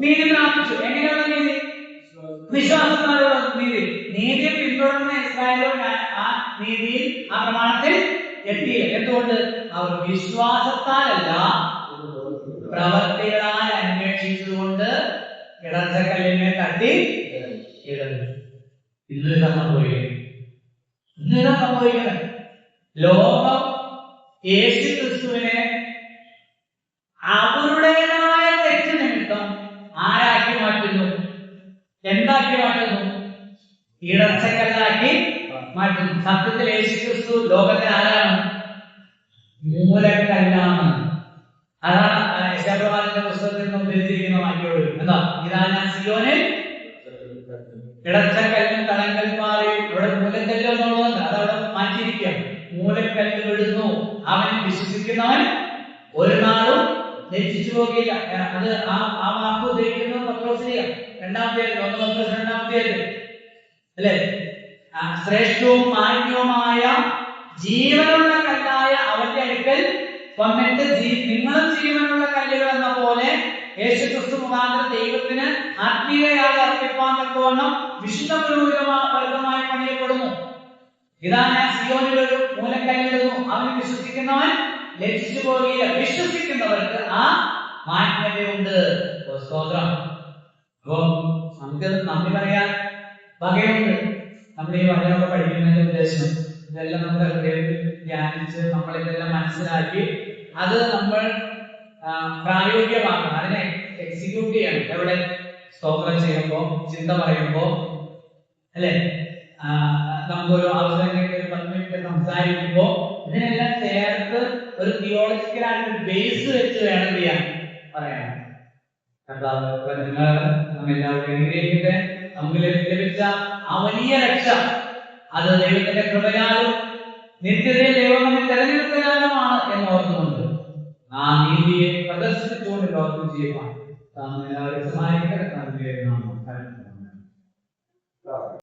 നീതി പ്രാപിച്ചു. എങ്ങനെയുള്ള നീതി? വിശ്വാസത്താലുള്ള നീതി. നീതിയെ പിന്തുടർന്ന ഇസ്രായേലോ ആ നീതിയിൽ, ആ പ്രമാണത്തിൽ എത്തിയില്ല. എന്തുകൊണ്ട്? അവർ വിശ്വാസത്താലല്ല പ്രവർത്തികളാൽ അന്വേഷിച്ചുകൊണ്ട് ഇടർച്ചക്കല്ലിനെ തട്ടി ഇടന്നു. ഇന്ന് സംഭവിക്കുന്നത് ലോകം യേശു ക്രിസ്തുവിനെ അവരുടേതായ തെറ്റ് നിമിത്തം ആരാക്കി മാറ്റുന്നു? എന്താക്കി മാറ്റുന്നു? ഇടർച്ചക്കല്ലാക്കി മാറ്റുന്നു. സത്യത്തിൽ യേശു ക്രിസ്തു ലോകത്തിൽ ആരാണ്? മൂലക്കല്ലാണ്. അതാണ് യശയ്യാപ്രവാചകന്റെ പുസ്തകത്തിൽ നിന്ന് ഉദ്ധരിച്ചിരിക്കുന്ന വാക്യോട് ഇതാ ഞാൻ സിയോനിൽ ഇടച്ചക്കല്ലും തടങ്കൽമാരെയും ഇവിടെ മൂലക്കല്ല് എന്നുള്ളതുണ്ട്, അതവിടെ മാറ്റിയിരിക്കുക. മൂലക്കല്ല് വിടുന്നു, അവൻ വിശ്വസിക്കുന്നവൻ ഒരു നാളും ലജ്ജിച്ചു പോകില്ല. അത് ആ വാക്ക് ഉദ്ദേശിക്കുന്നത് പത്രോസിനെയാ. രണ്ടാമത്തെ അല്ലെ, ശ്രേഷ്ഠവും മാന്യവുമായ ജീവനുള്ള കല്ലായ അവന്റെ അടുക്കൽ വന്നിട്ട് നിങ്ങളും ജീവനുള്ള കല്ലുകൾ എന്ന പോലെ യേശുക്രിസ്തു മുഖാന്തരം ദൈവത്തിന് ആത്മീയയായി അർപ്പിപ്പാൻ തക്കവണ്ണം വിശുദ്ധ പുരോഹിതമായി പണിയപ്പെടുന്നു. ഇതാ ഞാൻ സിയോനിൽ ഒരു മൂലക്കല്ലിടുന്നു, അവന് വിശ്വസിക്കുന്നവൻ ലജ്ജിച്ചു പോകില്ല. വിശ്വസിക്കുന്നവർക്ക് ആ മാന്യതയുണ്ട്. സ്തോത്രം. അപ്പൊ നമുക്ക് നന്ദി പറയാൻ വകയുണ്ട്. നമ്മൾ ഈ വചനമൊക്കെ പഠിക്കുന്നതിന്റെ ഉദ്ദേശം ഇതെല്ലാം നമ്മുടെ ഹൃദയത്തിൽ ധ്യാനിച്ച് നമ്മൾ ഇതെല്ലാം മനസ്സിലാക്കി അത് നമ്മൾ പ്രായോഗികമാക്കണം, അതിനെ എക്സിക്യൂട്ട് ചെയ്യണം. എവിടെ? സ്തോത്രം ചെയ്യുമ്പോ, ചിന്ത പറയുമ്പോ, അല്ലെ, നമുക്കൊരു അവസരം ഒരു 10 മിനിറ്റ് സംസാരിക്കുമ്പോ ഇതിനെല്ലാം ചേർത്ത് ഒരു തിയോളജിക്കലായിട്ട് ബേസ് വെച്ച് വേണം ചെയ്യാൻ പറയാൻ. നിങ്ങൾ നമ്മെല്ലാവരും അനുഗ്രഹിക്കട്ടെ. നമുക്ക് ലഭിച്ച ആ വലിയ രക്ഷ അത് ദൈവത്തിന്റെ കൃപയാലും നിത്യതയിൽ ദൈവം നമ്മെ തെരഞ്ഞെടുക്കലാലുമാണ് എന്ന് ഓർത്തുകൊണ്ട് ആ നീതിയെ പ്രദർശിപ്പിച്ചുകൊണ്ട് ലോകം ചെയ്യുവാൻ എല്ലാവരും സഹായിക്കട്ടെ.